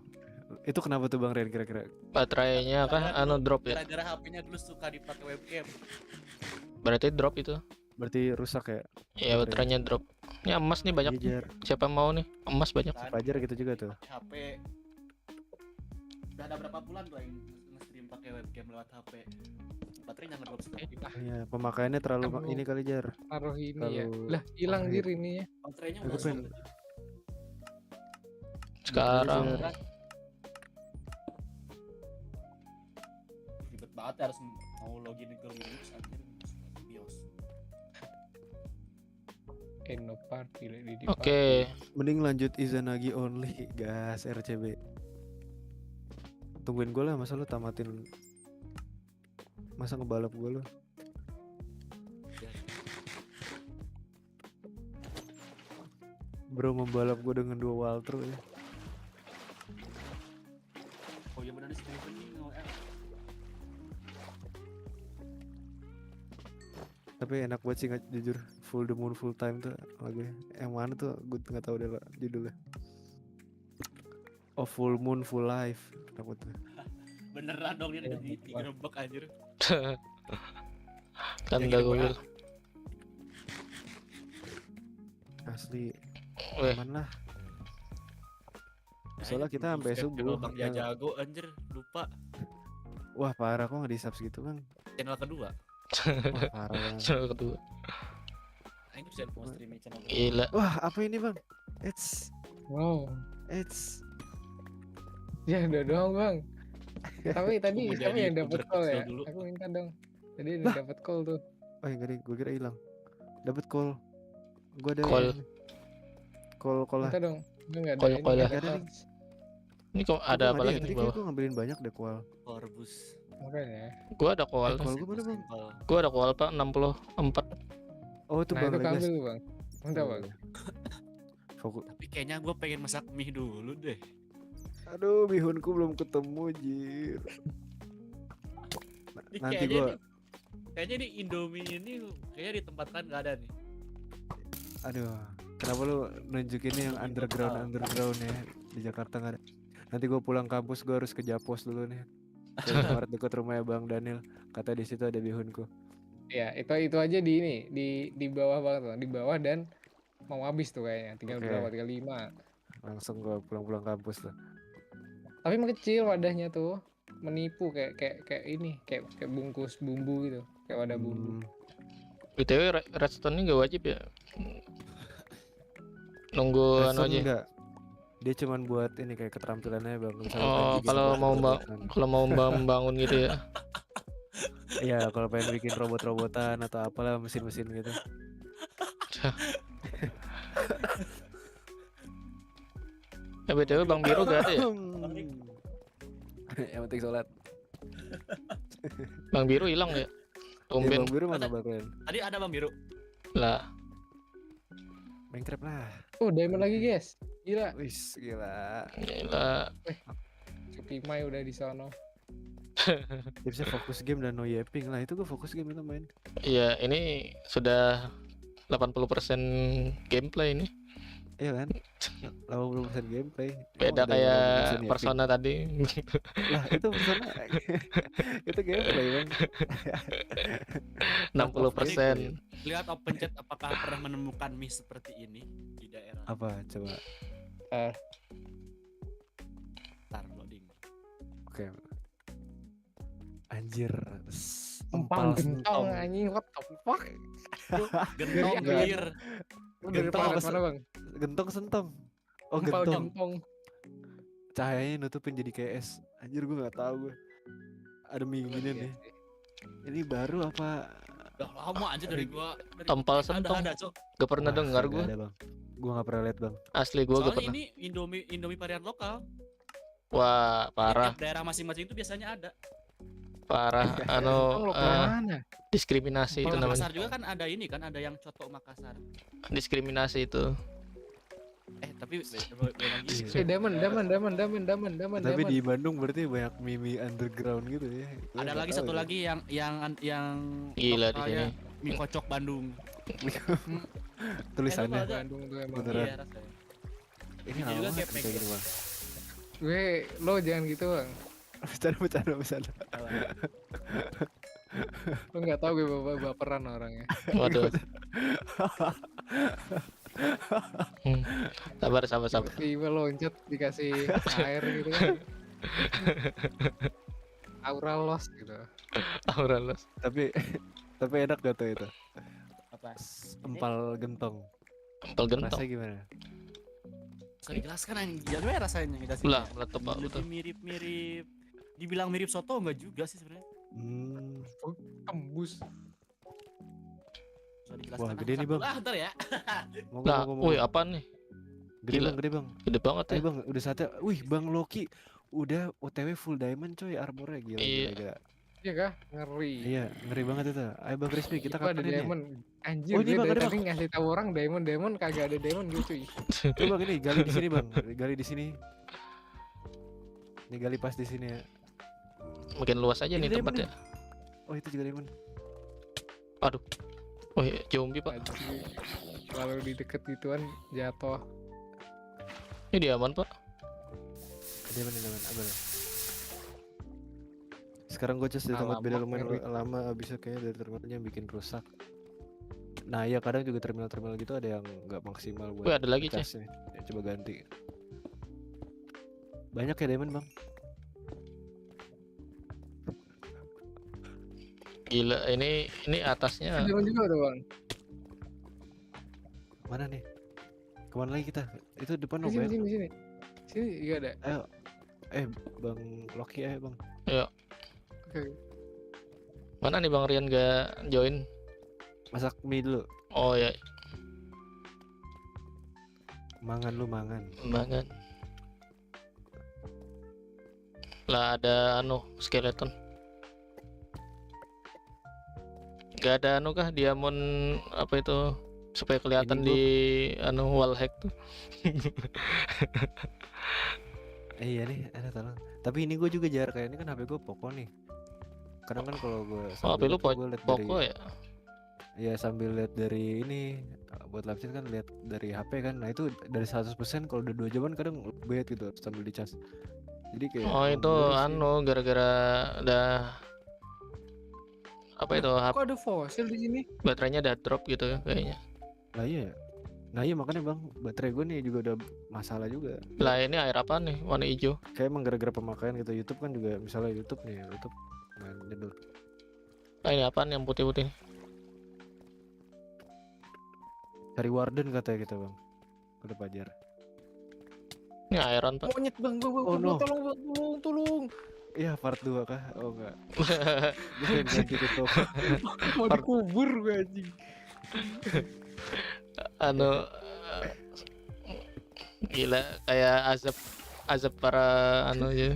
Itu kenapa tuh Bang Ren kira-kira? baterainya kah drop ya? Gara-gara HP-nya dulu suka dipakai webcam. Berarti drop itu. Berarti rusak ya? Ya baterainya drop. Ini emas nih banyak. Iya, Jar. Siapa mau nih? Emas banyak. Kan Fajar gitu juga tuh. HP. Udah ada berapa bulan gua yang nge-stream pakai webcam lewat HP. Baterainya ngedrop sekali. Iya, pemakaiannya terlalu Aduh. ini kali Jar. Taruh ini ya. Terlalu Lah hilang pahit. dir ininya. Baterainya Aku udah pengen- solid. Sekarang Jar. Ribet banget ya, harus mau login ke Linux anjir BIOS. No party di Oke. Mending lanjut Izanagi only, gas RCB. Tungguin gue lah, masa lu tamatin. Masa ngebalap gue lu. Bro membalap gue dengan 2 Walter ya. Oh iya benar nih Steven ini OL. Tapi enak banget sih jujur. Full the Moon Full Time tuh lagunya. Yang mana tuh gue nggak tahu deh lah judulnya. Oh Full Moon Full Life. Apa tuh? Beneran dong dia digerebek anjir. Kan Ya, udah gitu, gue Bang. bilang. Asli Weh, aman lah. Soalnya kita sampai subuh. Bang dia yang- jago anjir, lupa Wah parah kok nggak di subs gitu bang. channel kedua. Wah, parah banget. channel kedua. Nah, ini bisa mau streaming channel kedua. Gila. Wah apa ini bang? Wow. It's Ya udah doang bang. Tapi tadi Mau siapa jadi yang dapat YouTuber call ya? kecil dulu. Aku minta dong. Tadi ada dapat call tuh. oh yang gini gue kira hilang. Dapat call. Gue ada Call. ini. Call lah. Minta dong. Enggak ada Call, ini. call ya. nggak Ada nih. touch. Ini kok ada apa lagi Tadi di kayak bawah? gue ngambilin banyak deh call. Corbus. Makanya. Gua ada koal. Call gue mana bang? Simple. Gua ada koal Pak 64. Oh itu Nah bang itu Legas. ambil tuh bang. Minta bang. Fokus. Tapi kayaknya gue pengen masak mie dulu deh. Aduh bihunku belum ketemu jir. Ini Nanti kayaknya gua- nih, kayaknya di Indomie ini kayaknya di tempat kan nggak ada nih. Aduh, kenapa lu nunjukinnya yang underground ya di Jakarta nggak ada? Nanti gue pulang kampus gue harus ke Japos dulu nih. Ke Indomaret dekat rumahnya Bang Daniel. Kata di situ ada bihunku. Ya itu aja di ini di bawah banget bang. Di bawah dan mau habis tuh kayaknya. Tinggal Oke. berapa? Tinggal 5. Langsung gue pulang kampus tuh. Tapi mengecil wadahnya tuh. Menipu kayak ini kayak bungkus bumbu gitu. Kayak wadah bumbu. BTW redstone ini gak wajib ya? Nunggu anu Redstone aja. enggak. Dia cuman buat ini kayak keterampilannya Bang. Misalnya Oh, pengen bikin kalau mau robot-robotan. kalau mau membangun gitu ya. Iya, kalau pengen bikin robot-robotan atau apalah mesin-mesin gitu. Ya BTW Bang Biro gak ada ya? Yang penting sholat. Bang Biro hilang ya? Ya, Tumben Bang Biru mana Ada. Bang Ren? Tadi ada Bang Biru. lah. Minecraft lah. Oh diamond lagi guys. Gila. Wis, gila. Gila. Cukimai udah di sono. Tipsnya fokus game dan no yapping lah. Itu gue fokus game itu main. Iya, ini sudah 80% gameplay ini. Iya kan? 80% gameplay. Beda Emang ada kayak 80% yapping? Persona tadi. Lah itu persona. Itu gameplay bang. 60%. Lihat open chat apakah pernah menemukan mie seperti ini di daerah. Apa coba? Ntar loading. Oke. Anjir. Empal Empal gentong anjing what the fuck? Gentong Iya. bir. Lu dari Gentong planet apa mana bang? Gentong sentong. Oh Empal gentong. gentong. Cahayanya nutupin jadi kayak es. Anjir gue nggak tahu gue. Ada mie gini nih. Ini baru apa? Udah lama aja dari gua. Dari Empal ada sentong. ada Cok. Gak pernah Wah, dengar kagak gue. ada, Bang. Gue nggak pernah lihat bang. Asli gue gak Soalnya pernah. ini Indomie varian lokal. Wah, Di parah, tiap daerah masing-masing itu biasanya ada. parah. Bang Anu lo mana? diskriminasi itu Kalau namanya. Makassar juga kan ada ini kan, ada yang coto Makassar. Diskriminasi itu. Tapi beda lagi. Iya. Daman. Tapi di Bandung berarti banyak mie underground gitu ya. Gua Ada nggak lagi tahu satu ya. lagi yang Gila di lokalnya, sini. mie kocok Bandung. Tulisannya. ada. Bandung tuh emang. Beneran. Iya rasanya. Ini Ini juga lama kayak kayak gini bang. Lo jangan gitu bang. Bercanda. Lo nggak tahu gue baperan orangnya. Waduh. Sabar. Tiba loncat dikasih air gitu kan. Aura loss gitu. Aura los. Tapi enak gak tuh itu? Apa? Empal gentong. Empel gentong. Rasanya gimana? Bisa dijelaskan anjing. Gimana rasanya jelasin? Lah, meletup Pak, Lebih betul. mirip-mirip. Dibilang mirip soto enggak juga sih sebenarnya. Tembus. Bisa dijelaskan. Wah, gede nih, Bang. Bentar ya. Lah, woi apaan nih? Gila. Gede bang. Gede banget ya. Ayo bang, udah saatnya. Wih, Bang Loki udah OTW full diamond coy, armornya gila. Iya. Iya kah? Ngeri. Iya, ngeri banget itu. Ayo Bang Crispy, kita Gua ada kapan ini? diamond. Anjir, Oh, ini, gue Bang, dari ada, tadi ngasih tahu orang diamond kagak ada diamond gitu cuy. Coba Bang ini gali di sini Bang, gali di sini. Ini gali pas di sini ya. Makin luas aja Ini nih diamond tempatnya. Oh itu juga diamond. Oh iya, zombie Pak. Anjir. Kalau di deket gituan jatuh. Ini dia aman Pak. Diamond apa? Sekarang gue cas di tempat Alamak, beda lumayan ngeri. lama, abisnya kayaknya dari terminalnya bikin rusak. Nah ya kadang juga terminal gitu ada yang nggak maksimal buat Wih, ada lagi Cez. casnya. Ya, coba ganti. Banyak ya diamond Bang. Gila, ini atasnya. Diamond juga ada bang. Mana nih? Kemana lagi kita? Itu depan Di dong sini, Bang. sini. Sini juga ada. Ayo. Bang Loki ayo Bang. Oke. Mana nih Bang Rian gak join? Masak mie dulu. Oh ya, Mangan lu mangan. banget. Lah ada skeleton. Gak ada kah diamond apa itu supaya kelihatan Ini di wall hack tuh. Iya nih, ada tolong. Tapi ini gue juga jar kayak ini kan HP gue Poco nih. Kadang kan kalau gue Oh, HP lu liat Poco dari, ya? ya sambil lihat dari ini buat live chat kan lihat dari HP kan. Nah itu dari 100% kalau udah 2 jaman kadang bad gitu sambil dicas. Jadi kayak Oh itu gara-gara udah apa itu Kok ada fosil di sini? baterainya udah drop gitu ya kayaknya. Lah iya. Nah iya makanya Bang, baterai gue nih juga udah masalah juga. Lah ini air apa nih warna hijau? Kayak emang gara-gara pemakaian gitu. YouTube kan juga misalnya YouTube main jadul. Nah, ini apaan yang putih-putih? Cari warden katanya kita Bang. Udah Pajar. Ini airan Pak. Monyet bang, Oh, no. tolong. Iya part 2 kah? Oh enggak. Bisa ganti tutup. Mau dikubur gue anjing. Gila kayak azab para aja.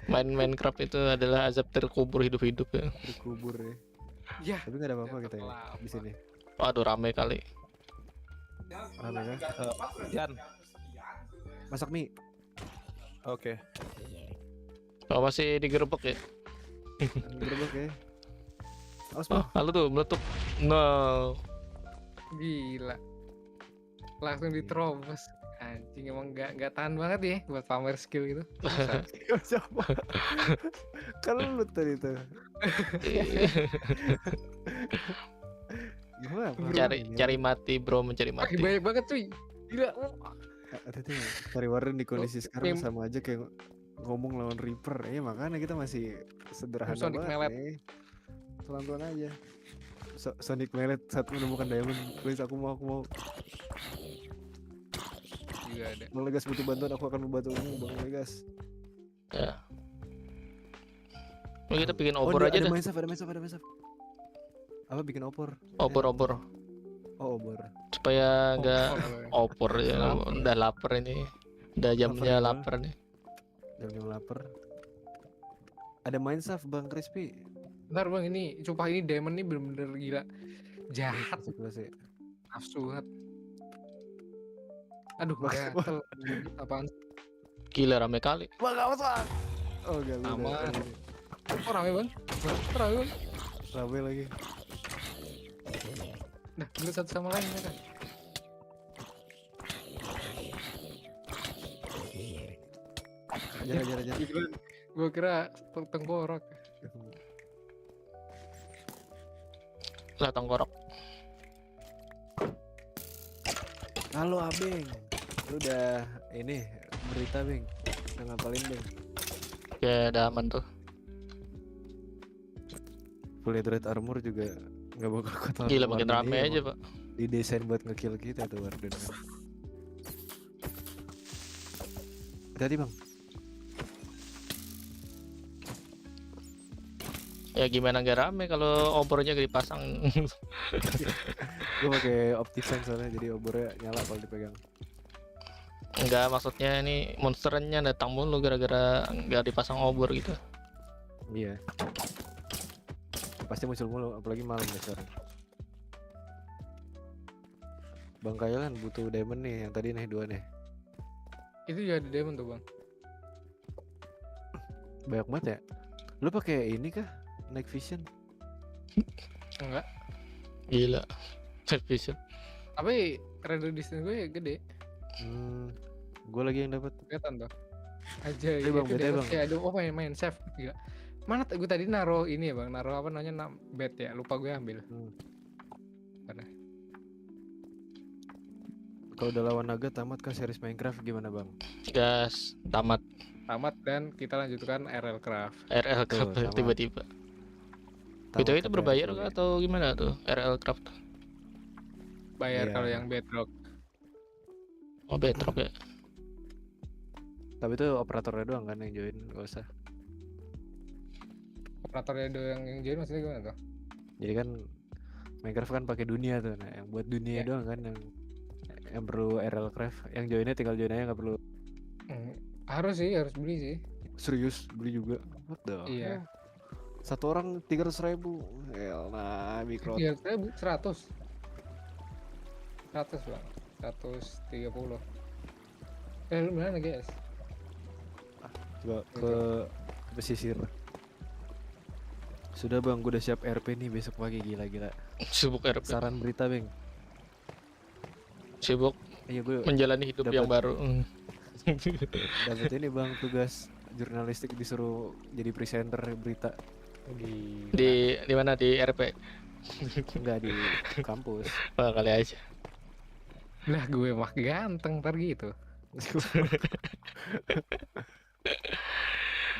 Main Minecraft itu adalah azab terkubur hidup-hidup ya. Dikubur ya. Ya. Tapi nggak ada apa-apa kita ya Lama. di sini. Waduh rame kali. Rame kan? Jan. Masak mie. Oke. Oh, masih digerebek ya? Gerbek ya. Awas Oh, Bang. lalu tuh meletup. No. Gila. Langsung diterobos. Anjing emang nggak tahan banget ya buat pamer skill gitu. Siapa? Kalau lu tadi tuh. Gimana? Bang? cari mati bro, mencari Wah, mati. banyak banget cuy. Gila. Ada tuh cari warden di kondisi sekarang mem- sama aja kayak ngomong lawan Reaper. Ya makanya kita masih sederhana Sonic banget. Mallet. nih. Pelan-pelan aja. Sonic Mallet saat menemukan diamond. Please aku mau. Juga ada. Bang Legas butuh bantuan, aku akan membantumu Bang Legas. Ya. Ini kita bikin Oh, obor aja ada dah. main save. Apa bikin opor? Obor Oh, obor. supaya nggak Oh, opor ya. Lapar. Udah lapar ini. Udah jamnya Lapar, lapar nih. Jam lapar. Ada main save Bang Crispy. Bentar bang, ini sumpah ini diamond nih bener-bener gila. Jahat, Kelas-kelas ya. nafsu banget. Aduh, Bang, gatel. Apaan? Gila rame kali. Bang, awas Bang. Oh, gak lu. Aman. Kok rame bang? Kok rame bang? Rame lagi. Nah, kita satu sama lain ya kan? Ajar. Gue kira tengkorak. Lah tengkorak. Halo Abeng, lu udah ini berita Beng, udah ngapalin Beng? Ya udah aman tuh. Full Dread Armor juga nggak bakal kuat lawan Gila makin Warden. rame Iya, aja emang pak. didesain buat ngekill kita tuh Warden. Tadi Bang, Ya gimana gak rame kalau obornya gak dipasang. gue pakai OptiFan soalnya jadi obornya nyala kalau dipegang. Enggak, maksudnya ini monsternya datang mulu gara-gara nggak dipasang obor gitu. Iya. Pasti muncul mulu, apalagi malam ya sore. Bang Kailan butuh diamond nih, yang tadi nih 2 nih. Itu juga ada diamond tuh bang. Banyak banget ya. Lu pakai ini kah? Night Vision? Enggak. Gila. Night vision. Tapi radar distance gue gede. Gue lagi yang dapat. Kelihatan tuh. Aja Bang, itu beda, di atas Bang. ya. Aduh, oh main save. Gila. Mana gue tadi naruh ini ya bang, naruh apa namanya bed ya, lupa gue ambil. Mana? Kalau udah lawan naga tamat kah series Minecraft gimana bang? Gas tamat. Tamat dan kita lanjutkan RL Craft. RL Tuh, Craft tamat. tiba-tiba. Tamat BTW itu katanya berbayar soalnya. kah atau gimana tuh RL Craft? Bayar Iya. kalau yang bedrock. Oh Bedrock ya. Tapi itu operatornya doang kan yang join, gak usah. Operatornya doang yang join maksudnya gimana tuh? Jadi kan Minecraft kan pakai dunia tuh, nah yang buat dunia Iya. doang kan yang perlu RL Craft, yang joinnya tinggal join aja nggak perlu Harus sih, harus beli sih. serius beli juga. What the Iya. hell? Satu orang 300.000. Nah, mikro. Iya, saya 100 bang, 130. Lu mana guys? Coba ke pesisir. Sudah bang, gue udah siap RP nih besok pagi, gila. Sibuk RP. Saran berita bang. Sibuk Iya gue menjalani hidup yang baru. dapat ini bang, tugas jurnalistik disuruh jadi presenter berita. Di mana di RP? Enggak di kampus. Oh, kali aja. Lah gue mah ganteng ntar gitu.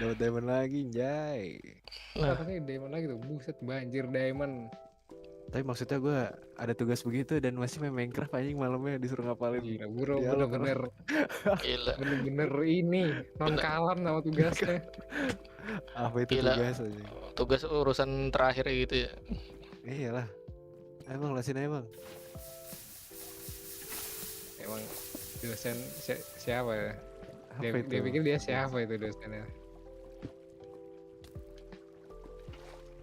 Dapat diamond lagi, Jay. Nah. Katanya diamond lagi tuh, buset banjir diamond. Tapi maksudnya gue ada tugas begitu dan masih main Minecraft anjing malamnya disuruh ngapalin. Gila bro, Ya, bener-bener Gila. ini non kalam sama tugasnya. Apa itu Gila. tugas aja? Tugas urusan terakhir gitu ya. Iyalah. Emang lasin aja bang. Emang dosen siapa ya? Apa itu? Dia pikir dia siapa itu dosennya?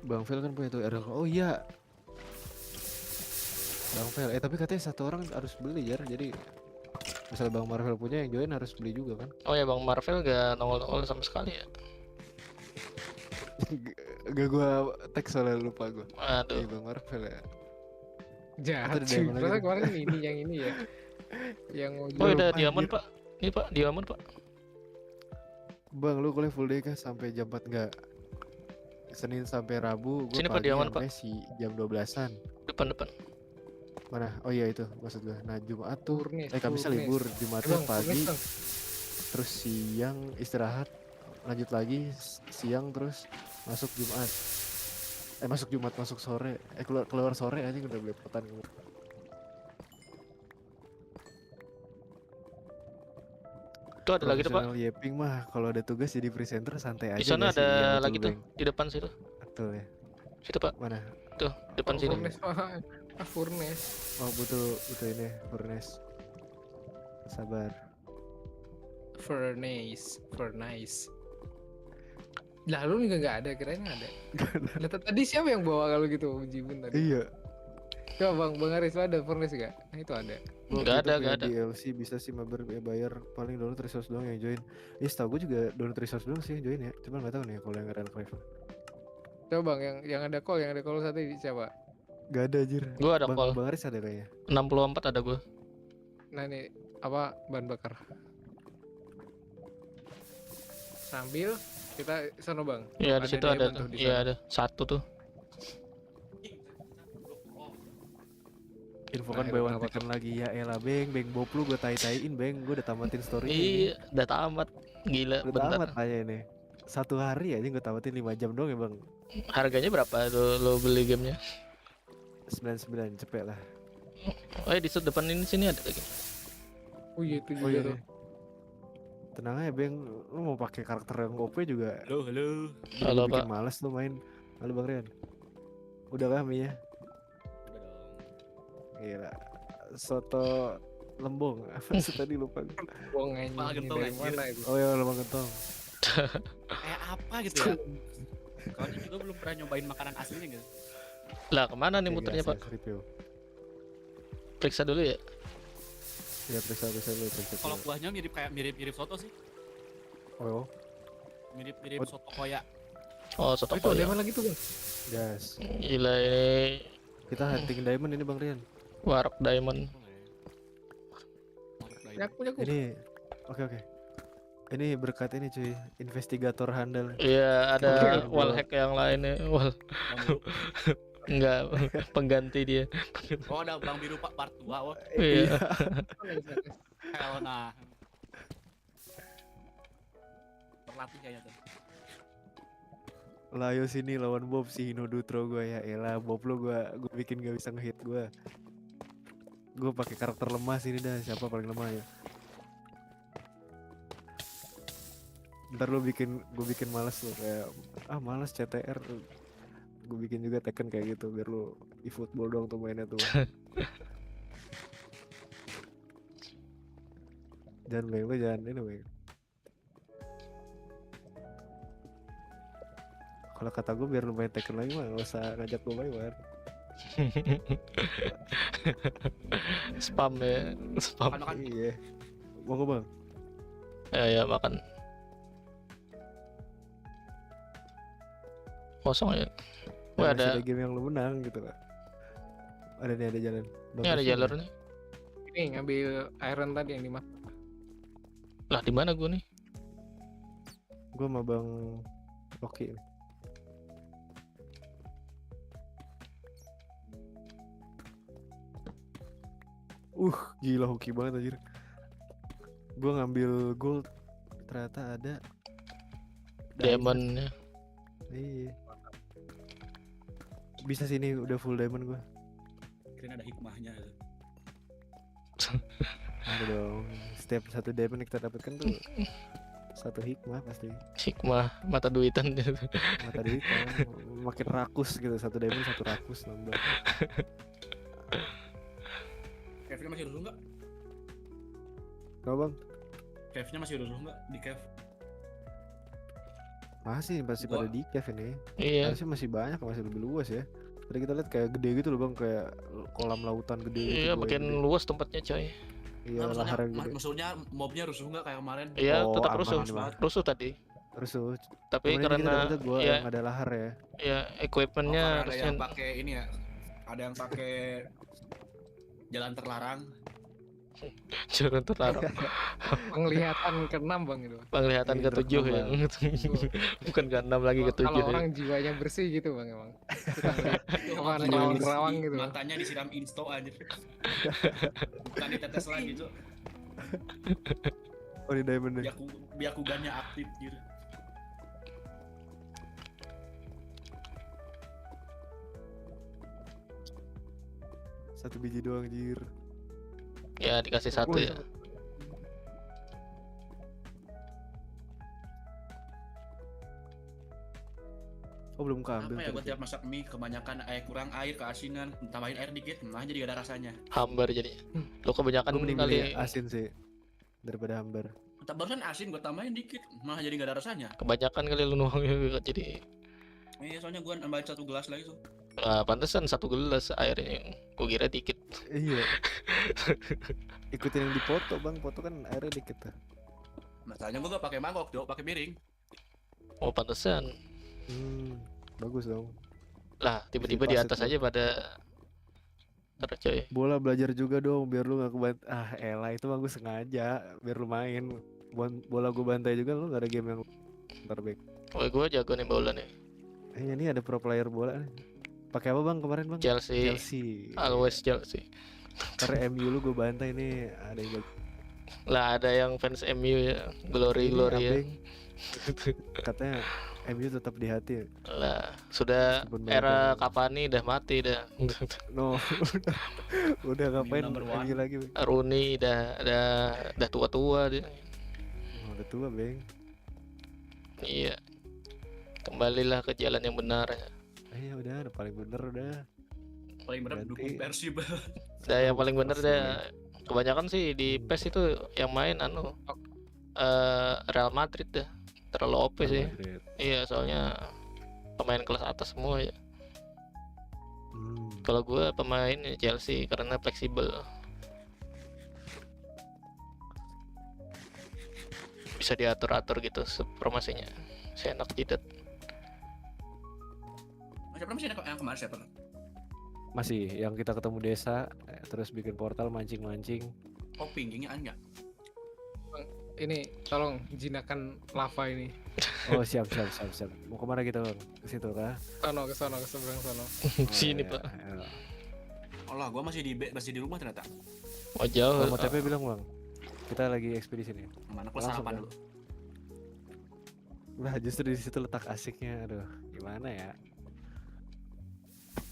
Bang Fel kan punya tuh RL. Oh iya. Bang Fel. Tapi katanya satu orang harus beli ya. Jadi misalnya Bang Marvel punya yang join harus beli juga kan? Oh ya Bang Marvel gak nongol-nongol sama sekali ya. Gak gua tag soalnya lupa gua. Aduh. Iya Bang Marvel ya. Jahat Itu ada sih. diamond lagi Masa tuh. kemarin yang ini ya. Yang Oh udah lupa, diamond anjir. pak. Ini pak diamond pak. Bang lu kuliah full day kah sampai jam 4 enggak? Senin sampai Rabu gua Sini, Pak, pagi diaman, sampai jam 12-an. Depan. Mana? Oh iya itu maksud gua. Nah Jumat tuh Furnace, Kamisnya furnace. libur, Jumatnya Bang, pagi, furnace, Bang. terus siang istirahat, lanjut lagi siang terus masuk Jumat. Masuk Jumat masuk sore. Keluar sore aja udah belepotan. Itu ada lagi tuh pak. Profesional Yeping mah kalau ada tugas jadi presenter santai aja. Di sana nggak sih? Iya, ada betul, lagi tuh Bang. di depan situ. Betul ya. Situ pak. Mana? Tuh depan sini. Furnace mah. Furnace. Oh butuh ini furnace. Sabar. Furnace. Lah lu juga nggak ada, kirain ada. Lah tadi siapa yang bawa kalau gitu Jibun tadi? Iya. Coba Bang Aris lu ada furnace gak? Nah, itu ada. Gua Nggak gitu ada, punya nggak ada. DLC bisa sih mabar ya bayar paling download resource doang yang join. Ya setahu gue juga download resource doang sih yang join ya. Cuma nggak tahu nih kalau yang real life. Coba Bang yang ada call satu siapa? Gak ada anjir. Gua ada Bang, call. Bang Aris ada kayaknya. 64 ada gua. Nah ini apa bahan bakar? sambil kita sono bang. Iya, di situ ada diamond tuh. di Iya, sana. ada satu tuh. Infokan Nah, buy itu one kenapa taken lagi ya elah beng bob lu gue tai-taiin beng gue udah tamatin story Iya, udah tamat. Gila, udah bentar. tamat aja ini 1 hari aja gue tamatin 5 jam doang ya bang. Harganya berapa lo beli gamenya? 99 cepet lah. Oh, di depan ini sini ada lagi. Oh iya itu Oh juga iya tuh. nih. Tenang aja beng, lu mau pakai karakter yang OP juga Halo. Halo, bikin Pak. males tuh main. Halo Bang Rian. Udah kami ya. Udah dong. Gila. Soto lembong. Apa sih tadi lupa. Wong anjing Malah ini gentong, dari anjir. mana itu? Oh ya lembong gentong. Kayak apa gitu ya? Soalnya juga belum pernah nyobain makanan aslinya gitu. Lah, kemana nih Oke, muternya, guys, Pak? review. Periksa dulu ya. Ya periksa dulu. Kalau kuahnya mirip soto sih. Oh, Mirip Oh. soto koyak. Oh, soto Itu ada koyak. mana gitu bang? gas. Gila ini Kita hunting diamond ini Bang Rian. Warok Diamond. Nyaku. Ini oke. Ini berkat ini cuy, investigator handal. Iya, ada Oke. wallhack yang lainnya. Wall enggak pengganti dia. Oh, ada Bang Biru Pak part 2. Oh, Iya. hell nah. Terlatih kayaknya tuh. Lah ayo sini lawan Bob si Hino Dutro gua ya elah Bob lu gua bikin gak bisa ngehit gua. Gua pakai karakter lemah sini dah, siapa paling lemah ya. Ntar lu gua bikin males lu kayak males CTR. Gue bikin juga Tekken kayak gitu biar lu e-football doang tuh mainnya tuh. Jangan beng, lu jangan ini beng. Kalau kata gue biar lu main Tekken lagi mah gak usah ngajak gue main War. Spam ya. Spam. Makan. Iya. Mau gue bang? Ya makan. Kosong ya. Wah, Masih ada game yang lu menang gitu lah. Ada jalan. ini ada jalur nih. Ini ngambil iron tadi yang dimakan. Lah, di mana gua nih? Gue sama Bang Rocky. Gila hoki banget anjir. Gue ngambil gold ternyata ada Diamond. Iya. Bisa sini udah full diamond gue. Kirain ada hikmahnya. Ada dong. Setiap satu diamond yang kita dapatkan tuh satu hikmah pasti. Hikmah mata duitan gitu. Mata duit kan makin rakus gitu, satu diamond satu rakus nambah. Cave-nya masih rusuh nggak? Kau bang? Cave-nya masih rusuh nggak di cave? Masih Gua- pada di cave ini. Iya. Harusnya masih banyak, masih lebih luas ya. Tadi kita lihat kayak gede gitu loh bang, kayak kolam lautan gede. gitu, Iya, gua makin yang gede. luas tempatnya, coy. Iya, Nggak, lahar yang gede. maksudnya mobnya rusuh nggak kayak kemarin? Iya, Oh, tetap aman rusuh. ini, Bang. Rusuh tadi. Rusuh. Tapi Cuman ini kita karena dapetnya gua ya yang ada lahar ya. ya Oh, equipmentnya karena ada harusnya yang pakai ini ya. Ada yang pakai jalan terlarang. jalan terlarang. Penglihatan ke-6 bang itu. Penglihatan Iya, ke-7 ya. berkembang. Bukan ke-6 lagi ke-7 Kalau ya. orang jiwanya bersih gitu bang emang. Kita lihat Itu Kemana matanya rawang-rawang gitu. Matanya disiram insto aja. Bukan ditetes lagi, Cuk. Oh di diamond nih. Byakugannya aktif gitu. Satu biji doang jir. Ya dikasih satu ya. Oh belum keambil Apa ya buat tadi. tiap masak mie kebanyakan kurang air, keasinan, tambahin air dikit, malah jadi gak ada rasanya. Hambar jadinya. Lo kebanyakan Gue mending kali. milih asin sih daripada hambar. Barusan asin gue tambahin dikit, malah jadi gak ada rasanya. Kebanyakan kali lu nuang jadi. Iya, soalnya gue nambahin 1 gelas lagi tuh. Pantesan 1 gelas airnya. Gue kira dikit. Iya. Ikutin yang dipoto bang, foto kan airnya dikit tuh. Masalahnya gue gak pakai mangkok, Cuk, pakai piring. Oh, pantesan. Bagus dong. Lah, tiba-tiba di Pasit atas lu. aja pada coy. Bola belajar juga dong biar lu gak kebantai. Elah itu mah gue sengaja biar lu main. Bola gue bantai juga lu gak ada game yang Center back. Wah, gue jago nih bola nih. Ini ada pro player bola nih. Pakai apa bang kemarin bang? Chelsea. Chelsea. Always Chelsea. Karena MU lu gue bantai nih, ada yang jago. Lah ada yang fans MU ya, glory Ini ya. Abeng, katanya MU tetap di hati. Lah sudah Meskipun era banyak Cavani dah mati dah. No, udah ngapain number one. MU lagi? Bang? Rooney dah tua-tua dia. Oh, udah tua bang. Iya. Kembalilah ke jalan yang benar ya. Udah paling bener udah. Paling berat Berarti- dukung Persib. Dah yang paling bener Pasti. dah. Kebanyakan sih di PES itu yang main Real Madrid dah. Terlalu OP sih. Madrid. Iya, soalnya pemain kelas atas semua ya. Hmm. Kalau gue pemain Chelsea karena fleksibel. Bisa diatur-atur gitu formasinya. Seenak jidat. Siapa masih yang kemarin siapa? Masih yang kita ketemu desa, terus bikin portal mancing-mancing. Oh, pinggingnya Anja. Ini tolong jinakan lava ini. Oh siap. Mau kemana kita bang? Ke situ kah? Ke sono, ke seberang sono. Sini, iya, Pak. iya. Oh lah, gua masih di rumah ternyata. Oh jauh. Kalau mau TP bilang bang, kita lagi ekspedisi nih. Mana gua Langsung, sarapan Bang. dulu. Nah justru di situ letak asiknya. Aduh, gimana ya?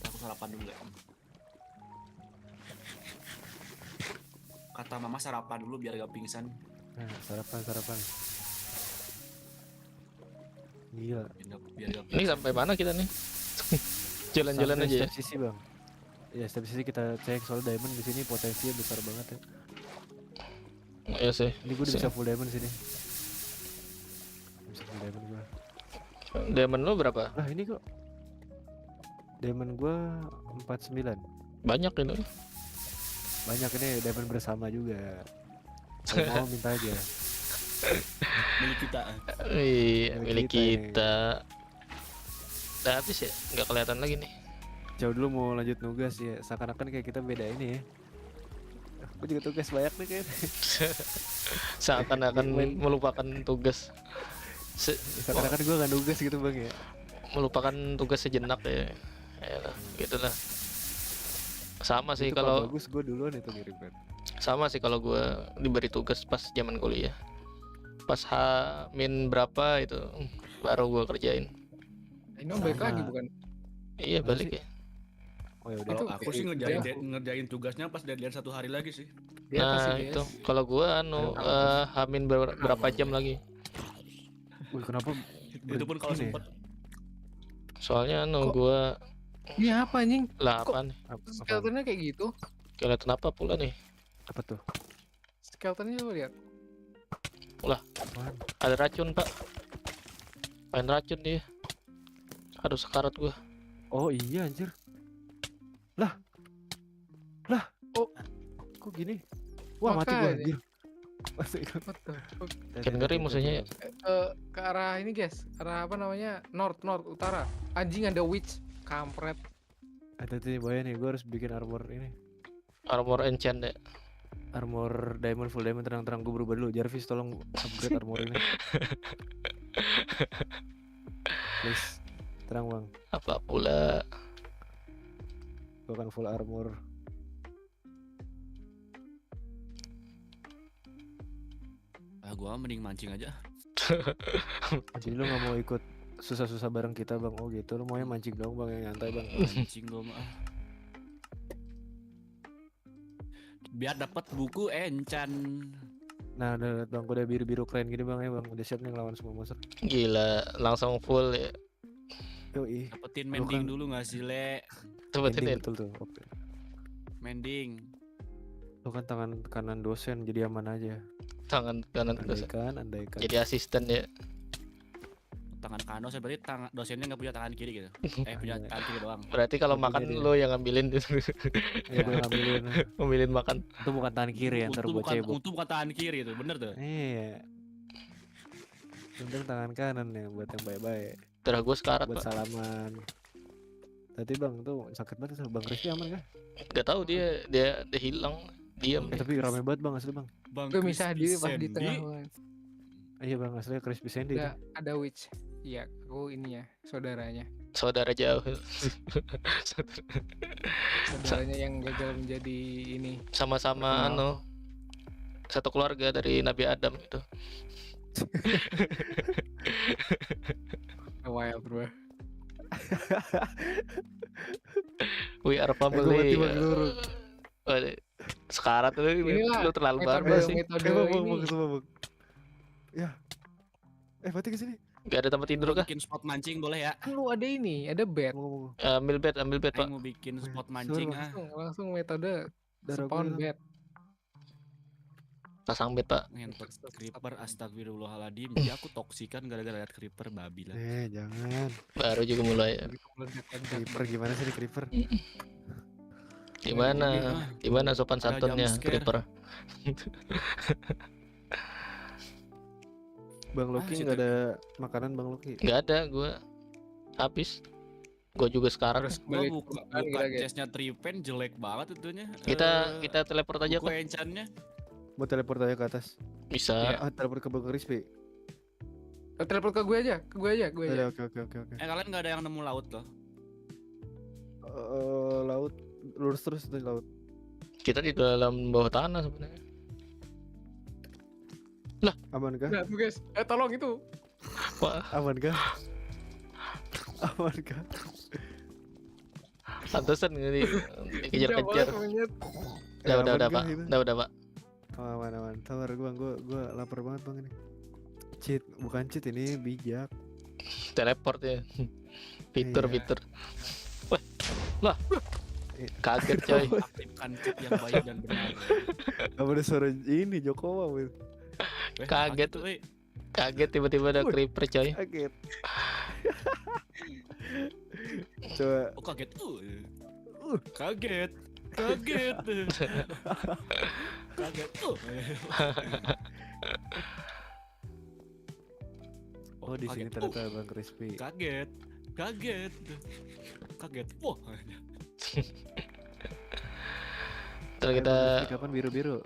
Aku sarapan dulu ya. Kata mama sarapan dulu biar gak pingsan. Nah, sarapan. Gila. Biar gak Ini sampai mana kita nih? Jalan-jalan Sampai aja ya. setiap sisi bang. Ya setiap sisi kita cek soal diamond di sini potensinya besar banget ya. Iya sih. Ini gue udah bisa full diamond sini. Bisa full diamond gue. Diamond lo berapa? Nah ini kok diamond gue 49. Banyak itu. Banyak ini diamond bersama juga. Kalau mau minta aja. milik kita. Iya, Milik milik kita ini. kita. Udah habis ya? Nggak kelihatan lagi nih. Jauh dulu mau lanjut nugas ya. Seakan-akan kayak kita beda ini ya. Gue juga tugas banyak nih kan. Seakan-akan melupakan tugas. Seakan-akan gue gak nugas gitu bang ya. Melupakan tugas sejenak ya. Ya gitu lah. Sama sih Itu kalau bagus gue duluan itu ngirim kan. sama sih kalau gue diberi tugas pas zaman kuliah. Pas H- berapa itu baru gue kerjain. Ini om balik Sama. lagi bukan? Iya Masa balik sih? ya. Oh ya udah. Kalau Itu aku sih ngerjain tugasnya pas deadline 1 hari lagi sih. Di atas Nah sih, itu guys. kalau gue H- berapa jam lagi. Wih kenapa? Itu pun kalau Ini ya? sempet. Soalnya Kok- gue Ini apa anjing? lah Kok- apa nih? Apa? Skeletonnya kayak gitu. Kelihatan apa pula nih? Apa tuh? Skeletonnya coba lihat. Apaan? Ada racun pak. Main racun dia. Aduh sekarat gue. Oh iya anjir. Lah. Oh. Kok gini? Wah mati gue Makanya. anjir. Mati gua. What the fuck? Makin ngeri musuhnya ya. Ke arah ini guys, arah apa namanya? North utara. Anjing ada witch, kampret. Hati-hati bahaya nih, gue harus bikin armor ini. Armor enchant ya. Armor diamond, full diamond, tenang-tenang gue berubah dulu. Jarvis tolong upgrade armor ini. Please, tenang bang. Apa pula? Gue akan full armor. Gua mending mancing aja. Jadi lu gak mau ikut susah-susah bareng kita bang? Oh gitu, lu maunya mancing dong bang, yang nyantai bang. Mancing gua mah. Biar dapat buku encan. Nah udah bang, gue udah biru-biru keren gini bang ya bang. Udah siap nih ngelawan semua monster. Gila, langsung full ya. Yoi. Dapetin Lu mending kan- dulu gak sih, Le? Sebutin Ending betul tuh. Oke. Mending. Lu kan tangan kanan dosen jadi aman aja. tangan kanan terus. Andaikan. Jadi asisten ya. Tangan kanan dosen berarti dosennya nggak punya tangan kiri gitu. Punya Iya. tangan kiri doang. Berarti kalau Nggak makan punya dia. lo yang ngambilin Iya gue ngambilin. ngambilin makan. Itu bukan tangan kiri ya, ntar Untung buat bukan, cebok. untung bukan tangan kiri itu, bener tuh. Iya. Untung tangan kanan ya buat yang baik-baik. Terus gue sekarat Buat pak. salaman. Tadi bang tuh sakit banget tuh. Bang Rizky aman kan? Gak tahu dia hilang diam. Tapi rame banget bang asli bang. Bang Gue misah Crispy diri pas di Sandy. tengah. Iya bang, aslinya Crispy Sandy itu. Ada Witch. Iya, aku ininya, saudaranya. Saudara jauh. Saudaranya yang gagal menjadi ini. Sama-sama Terkenal. satu keluarga dari Nabi Adam itu. Wild bro. We are Gua family. mati bang lurus. Waduh, sekarat tuh Inilah lu terlalu metode barbar sih. metode Bang, ini. bang, semua bang. Ya. Mati ke sini. Gak ada tempat tidur Gua kah? bikin spot mancing boleh ya? Kan lu ada ini, ada bed. Ngomong. Ambil bed Pak. Aing mau bikin spot mancing Bang. Langsung metode Darah spawn gua hilang. bed. Pasang bed Pak. Ngentot creeper, astagfirullahaladzim. Jadi aku toksikan gara-gara liat creeper babi lah. Jangan. Baru juga mulai. Creeper gimana sih nih Creeper? Gimana sopan Ada santunnya jump scare. creeper? Bang Loki situ. nggak ada makanan Bang Loki. Nggak ada, gua habis. Gua juga sekarang. Harus Gua balik buka kita, guys. chestnya Tripen jelek banget itunya. Kita teleport aja buku Pak. enchantnya. Mau teleport aja ke atas. Bisa. Teleport ke Bang Crispy. Teleport ke gue aja, gue aja. Oke. Kalian nggak ada yang nemu laut loh. Laut lurus terus itu laut. Kita di dalam bawah tanah sebenarnya. Aman kah? Nah, tuh guys, tolong itu. Wah, Aman kah? Aman kah? pantesan ini dikejar-kejar. Jauh banget, monyet. Udah Aman Pak. kah itu? Udah Pak. Oh, aman. Sabar gua lapar banget Bang ini. Cheat, bukan cheat ini bijak. Teleport ya. Fitur. Wah. Lah. Kaget coy. Aktifkan cheat yang baik dan benar. Apa ada suara ini Jokowa weh. Kaget. tuh. Kaget tiba-tiba ada creeper coy. Kaget. Coba Oh kaget. Kaget. Kaget. Kaget. oh di sini ternyata Bang Crispy. Kaget. Wah. Terus kita Crispy kapan biru-biru?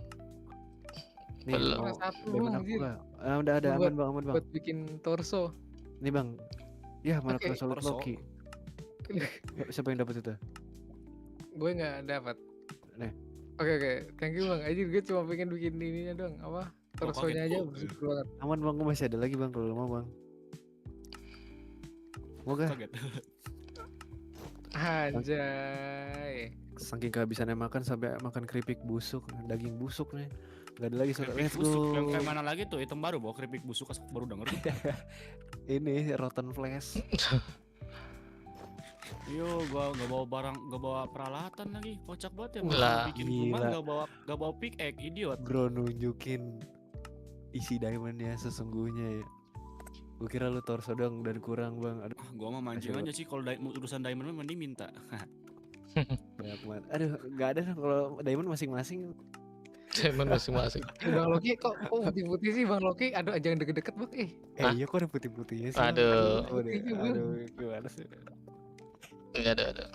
Nih Belum. mau Satu diamond bang, aku anjir. nggak? Udah ada Buat- aman bang. Buat bikin torso. Nih Bang. Ya mana Oke, okay, torso. Loki. Siapa yang dapat itu? Gue nggak dapat. Nih. Oke, thank you bang. Anjir gue cuma pengen bikin ininya doang. Apa? Torsonya aja kaget. bersyukur banget. Aman Bang, gua masih ada lagi Bang kalau mau Bang. Mau gak? Kaget. Anjay. Saking kehabisannya makan sampai makan keripik busuk, daging busuk nih. Gak ada lagi soalnya. Keripik busuk yang kayak mana lagi tuh? Item baru bawa keripik busuk baru denger. Ini rotten flesh. Yo, gua nggak bawa barang, nggak bawa peralatan lagi. Kocak banget ya. Gila. Bikin rumah Gila. nggak bawa pickaxe, idiot. Bro nunjukin isi diamondnya sesungguhnya ya. Gue kira lu torso dong dan kurang Bang. Aduh, Gua mah mancing Masya aja sih kalau urusan diamond mah mending minta. banyak banget. Aduh, gak ada dong kalau diamond masing-masing. Cuman masing-masing. Bang Loki kok putih-putih sih Bang Loki? Aduh, jangan deket-deket bang. Hah? Iya kok ada putih-putihnya sih. Aduh. Aduh, gimana sih? Enggak ada.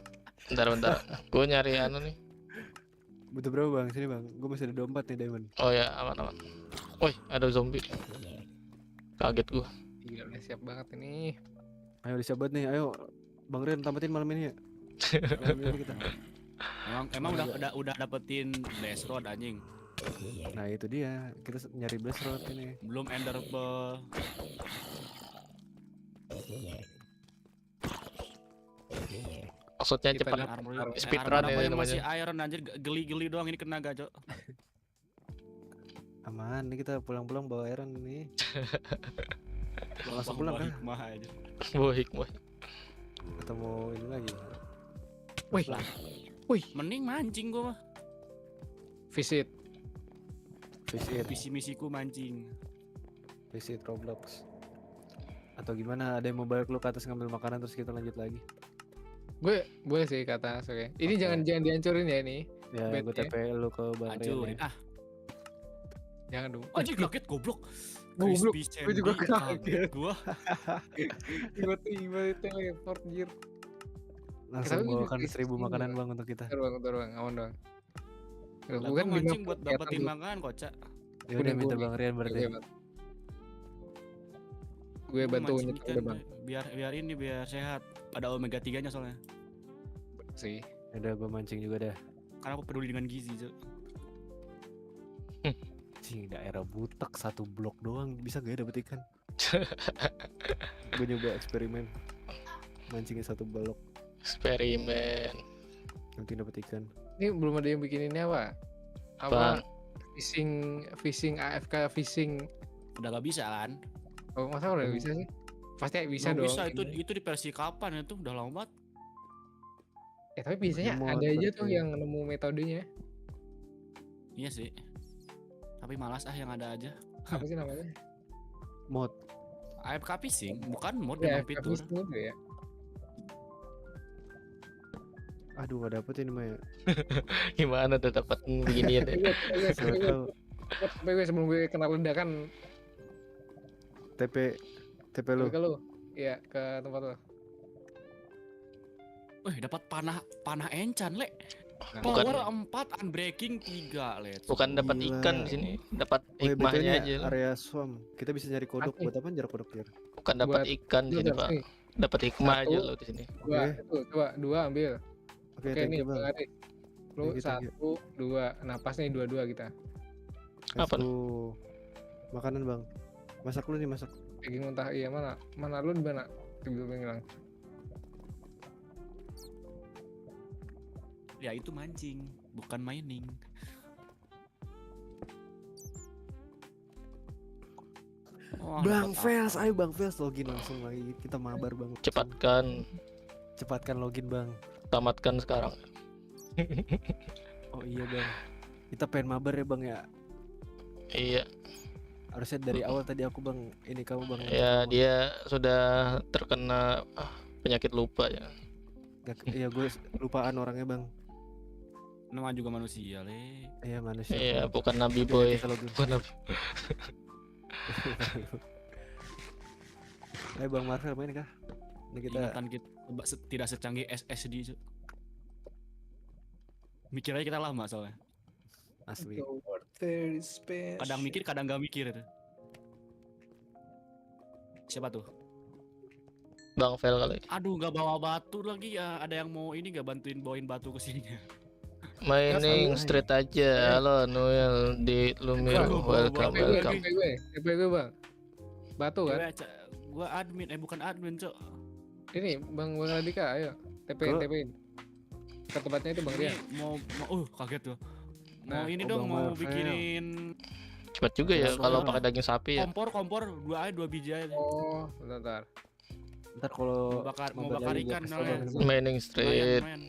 Bentar. Gue nyari anu nih. Butuh berapa Bang? Sini Bang. Gue masih ada 24 nih diamond. Oh ya, aman. Woi, ada zombie. Kaget gua. Gila, udah siap banget ini. Ayo disabat nih, ayo Bang Ren tampatin malam ini ya. Malam ini kita. Emang udah dapetin blast rod anjing. Nah itu dia, kita nyari blast rod ini. Belum ender pearl. Maksudnya Kita cepat. dapat Armor Speedrun ya yang namanya. masih iron anjir, geli-geli doang ini kena gajok. Aman, nih kita pulang-pulang bawa iron nih. Langsung pulang kan? Hikmah aja. Wah, hikmah. Atau mau ini lagi? Wih, Mending mancing gua mah. visit. Visit, Visi misiku mancing. visit Roblox. Atau gimana? Ada yang mau balik lu ke atas ngambil makanan terus kita lanjut lagi? Gue boleh sih kata oke. Ini Oke. jangan dihancurin ya ini. Ya, gue Bet ya. TP lu ke Bang Ren Hancurin. ya. Jangan dong. Anjir kaget goblok. Goblok, Crispy gue juga Sandy, kaget. Gua. Tiba-tiba teleport anjir. Langsung Kita bawakan juga 1000 ini, makanan Bang. Bang untuk kita. Bentar bang, aman dong. Lah gua mancing buat dapetin makanan kocak. Ya udah minta Bang Rian berarti. Gue Gua bantu mancing nyetok ikan, deh bang. biar ini biar sehat. Ada omega 3-nya soalnya. Sih. Ada gue mancing juga dah. Karena aku peduli dengan gizi, Cuk. Cing, daerah butek satu blok doang bisa gak ya dapet ikan? Gue nyoba eksperimen mancingin satu blok Eksperimen. nanti dapet ikan. Ini belum ada yang bikin ini apa? Apaan? Fishing AFK fishing. Udah gak bisa kan? Oh masa udah bisa sih? Pasti bisa Nggak dong. bisa ini. itu di versi kapan itu udah lama banget. Tapi biasanya Ngemot ada aja tuh berarti. yang nemu metodenya. Iya sih. Tapi malas yang ada aja. Apa sih namanya? Mod AFK fishing bukan mod Ya, memang AFK fitur. fishing itu ya. aduh gak dapet ini mah ya. Gimana tuh dapat beginian ya? Siapa tahu Sampai gue sebelum gue kena ledakan TP lu. ke lu. Iya, ke tempat lu. Wih, dapat panah encan, Le. Nah, Bukan. Power 4, unbreaking 3, Le. Bukan dapat Gila. ikan di sini, dapat Oh ya hikmahnya betulnya aja. Lah. area swamp. Kita bisa nyari kodok. Asli. Buat apa jarak kodok ya? Bukan dapat buat- ikan di sini, Lu Pak. nih, Dapat hikmah aja Satu. lo di sini. dua, Oke. itu, coba dua ambil. Oke, Oke thank nih, you bang. Bang Arik. Lu Thank you, thank you. 1, 2. Nah, pas nih 2 kita. Let's Apa nih? go. Makanan bang. Masak lu nih masak. Daging mentah iya mana? Mana lu di mana? Tiba-tiba ngilang. Ya itu mancing, bukan mining. Wah, Bang dapat Fels, apa? ayo Bang Fels login langsung lagi. Kita mabar bang. Cepatkan login bang. Tamatkan sekarang. Oh iya bang. Kita pengen mabar ya bang ya. Iya, Harusnya dari awal tadi aku bang. Ini kamu bang. ya dia sudah terkena penyakit lupa ya. Iya gue lupaan orangnya bang. Nama juga manusia, Le. Iya manusia. Iya, Bang. bukan Nabi Oke, Boy. kita login. Bukan Nabi. Ayo bang Marvel main kah? Ini kita Ingatan kita tidak secanggih SSD, Cuk. Mikir aja kita lama soalnya. asli. Kadang mikir, kadang gak mikir itu. Siapa tuh? Bang Fel kali. Aduh, gak bawa batu lagi ya. Ada yang mau ini gak bantuin bawain batu ke sini? Mining santai. street aja. Halo Noel di Lumir. Gua- Welcome, gua- TP gue, welcome. TP gue bang. Batu kan? Gua admin, bukan admin, Cok. Ini Bang Radika, ayo. Kalau- TP-in. Ke tempatnya itu Bang Ini Rian. mau kaget tuh. Mau Nah, ini oh, dong, Bang mau Marvel. bikinin Cepat juga ya Soalnya- kalau pakai daging sapi ya. kompor 2 biji aja. Oh, bentar. Ntar kalau Mau mabar bakar lagi gua ikan kasih soalnya. tau Bang. Mining street Lumayan.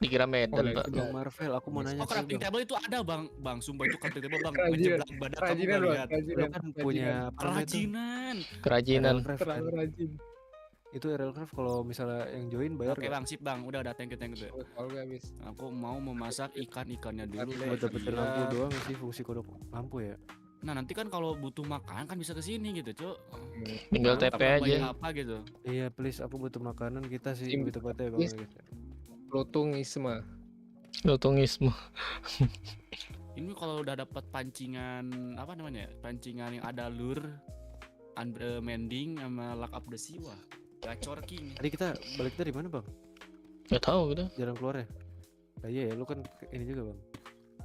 dikira Medan, Boleh, Pak. sudah. Bang Marvel, aku mau nanya Oh, ke lu, crafting Bang. table itu ada, Bang. Sumpah itu crafting table, Bang. Kerajinan. Ngejeblak badak kamu Kerajinan gak Bang, lihat. Lu kerajinan. kan punya apa namanya itu? Kerajinan. Kerajinan. Aircraft kan? Terlalu rajin. Itu Aircraft kalau misalnya yang join bayar Oke, nggak? Bang, sip, Bang. Udah, thank you. Kalau gue habis. Aku mau memasak ikan-ikannya dulu, Le. Buat dapetin Iya. lampu doang sih fungsi kodok lampu ya. Nah, nanti kan kalau butuh makan kan bisa ke sini gitu, Cuk. Tinggal Nah, TP tambahin aja. apa gitu. Iya please aku butuh makanan kita sih Sim- lebih tepatnya bang. please. Plutungisme. Lotungisme. Ini kalau udah dapat pancingan apa namanya? Pancingan yang ada lure, mending sama lock up the sea, wah. Gacor king. Tadi kita balik dari mana bang? Gak tahu gitu. Jalan keluar ya? Nah, iya ya lu kan ini juga bang.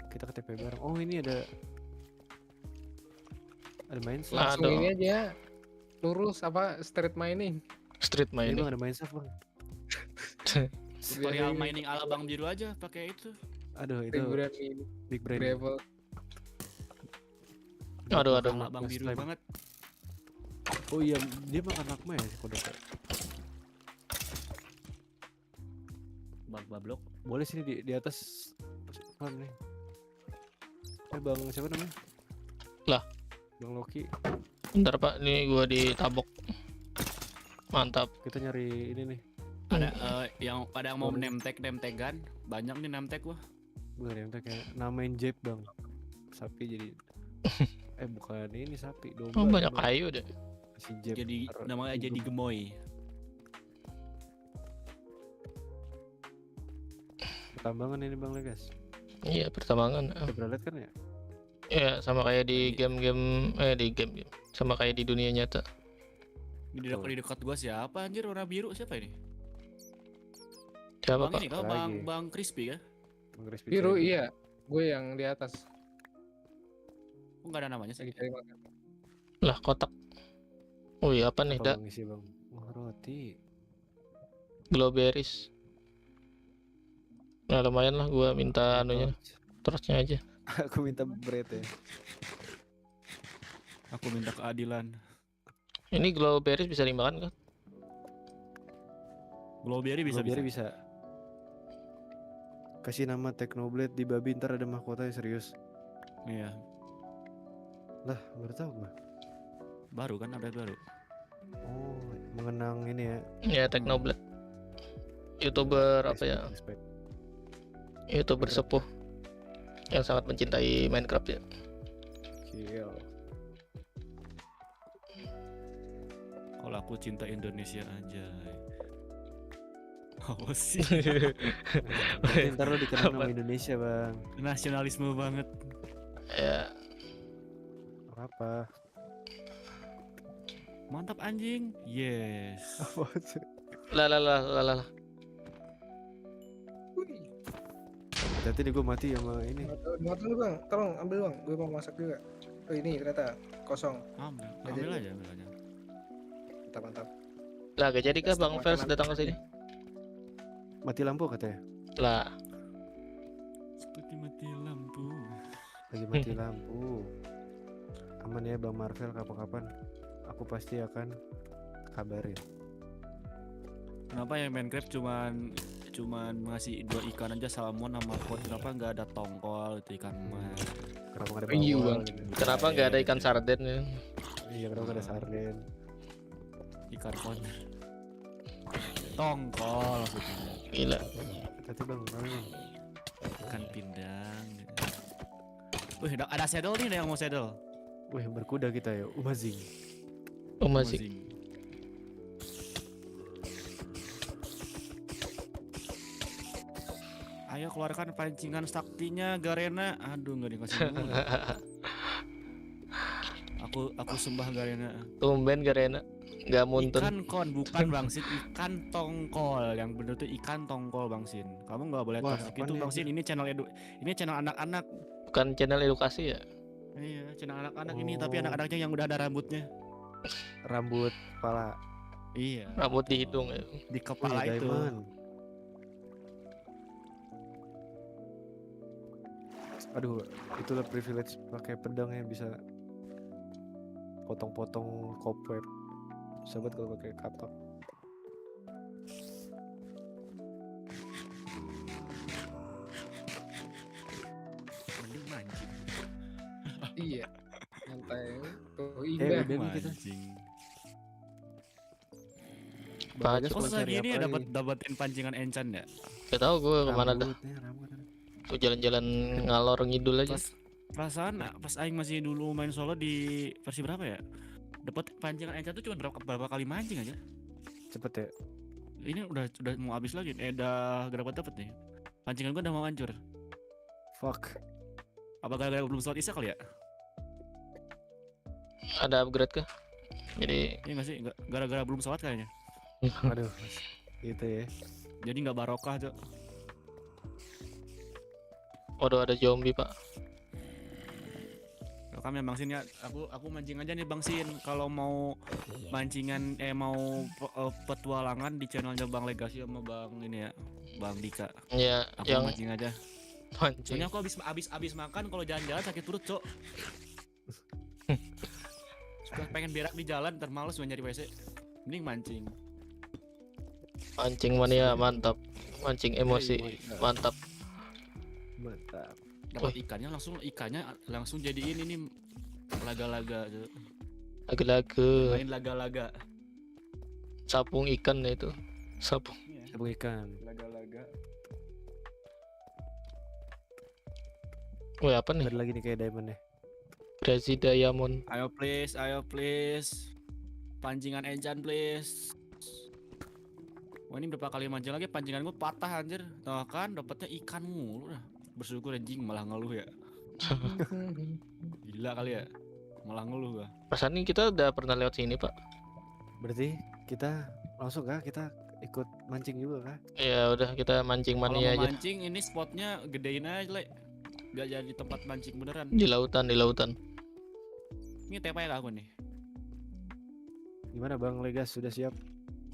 Kita ke TP bareng. Oh ini ada main safe. Langsung Aduh. ini aja. Lurus apa street mining. Street Ini mining. bang ada main safe bang. Tutorial mining ala Bang Biru aja pakai itu. Aduh itu Big brand ini. big brain. Gravel. Aduh. Ala Bang Last Biru time. banget. Oh iya dia makan lakma ya si kodok. Bang Bablok. Boleh sini di atas apa nih? Bang siapa namanya? Lah. Bang Loki. Bentar Pak, ini gua ditabok. Mantap. Kita nyari ini nih. Ada yang pada mau nemtegan, banyak nih nemtek wah. Bukan yang kayak namain Jeb bang. Sapi jadi bukan ini sapi domba. Oh, banyak Bang. kayu deh. Si Jeb. Jadi taruh namanya di jadi gem- gemoy. Pertambangan ini bang Legas. Iya, pertambangan. Udah pernah lihat kan ya? Ya sama kayak di game-game di game sama kayak di dunia nyata. Di dekat gua siapa anjir warna biru siapa ini? Siapa Bang Pak? ini kau Apa lagi? bang Crispy kan? Crispy Biru Krabby. iya. Gue yang di atas Kok nggak ada namanya sih? lagi cari makan. Lah kotak. Oh iya apa nih? Apa bang isi bang? Oh roti. Glowberries. Nah lumayan lah gua minta anunya, Torch. torchnya aja. Aku minta bread ya. Aku minta keadilan. Ini glowberries bisa dimakan kan? Blueberry bisa Blueberry bisa. bisa. Kasih nama Technoblade di babi ntar ada mahkota serius. Iya. Lah baru tahu gua. Baru kan update baru. Oh mengenang ini ya. Ya Technoblade. YouTuber apa ya? Respect. YouTuber Minecraft. sepuh yang sangat mencintai Minecraft ya. Kill. Kalau aku cinta Indonesia aja. Oh sih. Nanti ntar lo dikenal Apa? nama Indonesia bang. Nasionalisme banget. Ya Apa? Mantap anjing. Yes. Apa sih? lah lah lah lah lah. Nanti nih gue mati sama ini. Muat dulu bang, tolong ambil bang, gue mau masak juga. Oh ini ternyata kosong, Ambil aja. mantap mantap. Lah gak jadi kah Stok Bang Fels makanan. datang ke sini? Mati lampu katanya. Lah Seperti mati lampu. Lagi mati lampu. Aman ya Bang Marvel, kapan-kapan aku pasti akan kabarin. Kenapa yang Minecraft cuman ngasih 2 ikan aja salmon sama pot, kenapa nggak ada tongkol itu ikan mas? Kenapa nggak ada Iya, bawal Bang. gitu. kenapa nggak ada ikan sarden ya? Iya kenapa nggak ada sarden. Ikan kon tongkol maksudnya, Gila. Tadi Bang, kenapa Bang? ikan pindang. Wih, ada saddle nih, ada yang mau saddle. Wih berkuda kita ya, Umazing. Masih Amazing. Ayo keluarkan pancingan saktinya Garena. Aduh nggak dikasih mulu. Aku sembah Garena. tumben Garena nggak muntun. Ikan kon bukan Bangsin, ikan tongkol. Yang bener tuh ikan tongkol Bangsin. Kamu nggak boleh Wah, touch apaan gitu nih, Bangsin. Ini channel anak-anak. Bukan channel edukasi ya? Iya, channel anak-anak ini, tapi Oh. anak-anaknya yang udah ada rambutnya. Rambut kepala. Iya, Rambut di hidung ya. di kepala Wih, itu. diamond. Aduh, itulah privilege pakai pedang yang bisa potong-potong cobweb. Sobat kalau pakai kapak. Mending mancing. Iya, nyantai tuh udah indah. nih kita. Mancing. Bang Bagas Oh, mau selagi cari ini apa dapat lagi? dapatin pancingan enchant ya? Gak tau gue kemana dah. Rambut. Tuh jalan-jalan ngalor ngidul aja. Perasaan pas aing masih dulu main solo di versi berapa ya? Dapat pancingan enchant tuh cuma berapa kali mancing aja. Cepet ya. Ini udah mau habis lagi. Udah berapa dapat nih? Pancingan gua udah mau hancur. Fuck. Apa gara-gara belum slot isa kali ya? Ada upgrade kah? Jadi Iya nggak sih? Gara-gara belum sholat kayaknya. Aduh. Gitu ya. Jadi nggak barokah tuh. waduh ada zombie pak. Kalau kami Bang Sin ya, aku mancing aja nih Bang Sin. Kalau mau mancingan mau petualangan di channelnya Bang Legacy sama Bang ini ya, Bang Dika. Ya Aku yang mancing aja. mancing. Soalnya aku habis makan kalau jalan-jalan sakit perut, Cok. Suka pengen berak di jalan, ntar males nyari WC. Mending mancing. Mancing mania mantap. Mancing emosi mantap. Mantap. Dapat ikannya langsung jadiin ini laga-laga, Cok. Laga-laga. Main laga-laga. Sapung ikan ya itu. Sapung. Sabung ikan. Laga-laga. Wih apa nih? Ada lagi nih kayak diamond nih. Crazy Diamond. Ayo please. Pancingan enchant please. Wah ini berapa kali mancing lagi pancingan gue patah anjir. Tuh kan dapatnya ikan mulu dah. Bersyukur anjing malah ngeluh ya. Gila kali ya. Malah ngeluh gua. Perasaan ini kita udah pernah lewat sini pak. Berarti kita langsung kah? Kita ikut mancing juga kah? Ya udah kita mancing Kalau mania mau aja mancing ini spotnya gedein aja, Le. Gak jadi tempat mancing beneran. di lautan Ini TP aku nih. Gimana Bang Legas, sudah siap?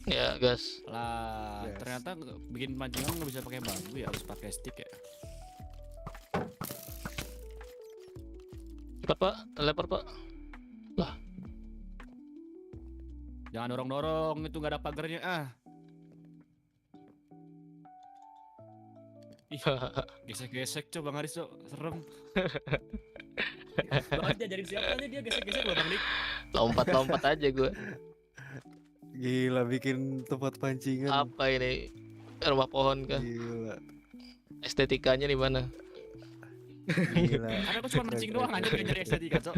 ya gas. Lah, Yes. ternyata bikin pancingan nggak bisa pakai bambu ya, harus pakai stick ya. Cepat pak, teleport pak. Jangan dorong-dorong, itu nggak ada pagarnya ah. Ih, gesek-gesek coba Bang Haris, Cok. Serem. Bang Haris diajarin siapa aja dia gesek-gesek loh Bang Dik. Lompat aja gue. Gila, bikin tempat pancingan. Apa ini? Rumah pohon kah? Gila. Estetikanya di mana? Gila. Karena aku cuma mancing doang aja pengen nyari estetika, Cok.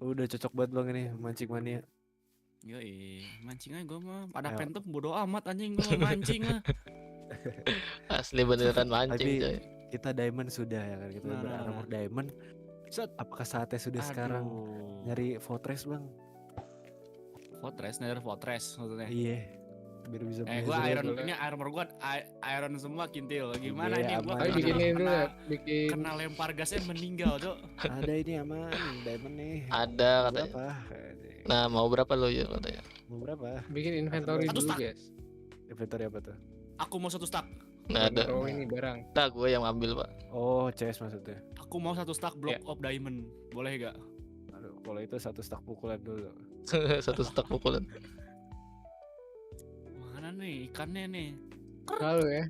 Udah cocok banget Bang ini mancing mania. Yoi, mancing aja gue mah. Ada pentem bodo amat anjing, gue mau mancing mah. Asli beneran mancing Tapi coy. kita diamond sudah ya kan, kita Nah, berarmor diamond. Set. Apakah saatnya sudah sekarang Aduh. nyari fortress Bang? Fortress, Nether Fortress maksudnya. Iya. Biar bisa Gua belajar. iron ini armor gua iron semua kintil. Gimana Iya, ini gua aman. Ayo bikinin dulu ya, bikin kena lempar gasnya meninggal, Cok. Ada ini aman, diamond nih. Ada Mau katanya. berapa? Nah mau berapa lo ya katanya? Mau berapa? bikin inventory Satu dulu stack. guys. Inventory apa tuh? Aku mau 1 stack. Nah ada. Oh ini barang. Nah gue yang ambil pak. Oh, CS maksudnya. Aku mau 1 stack block Ya. of diamond. Boleh gak? Aduh, kalau itu satu stack pukulan dulu. Satu stok pukulan. Mana nih ikannya nih? Selalu ya.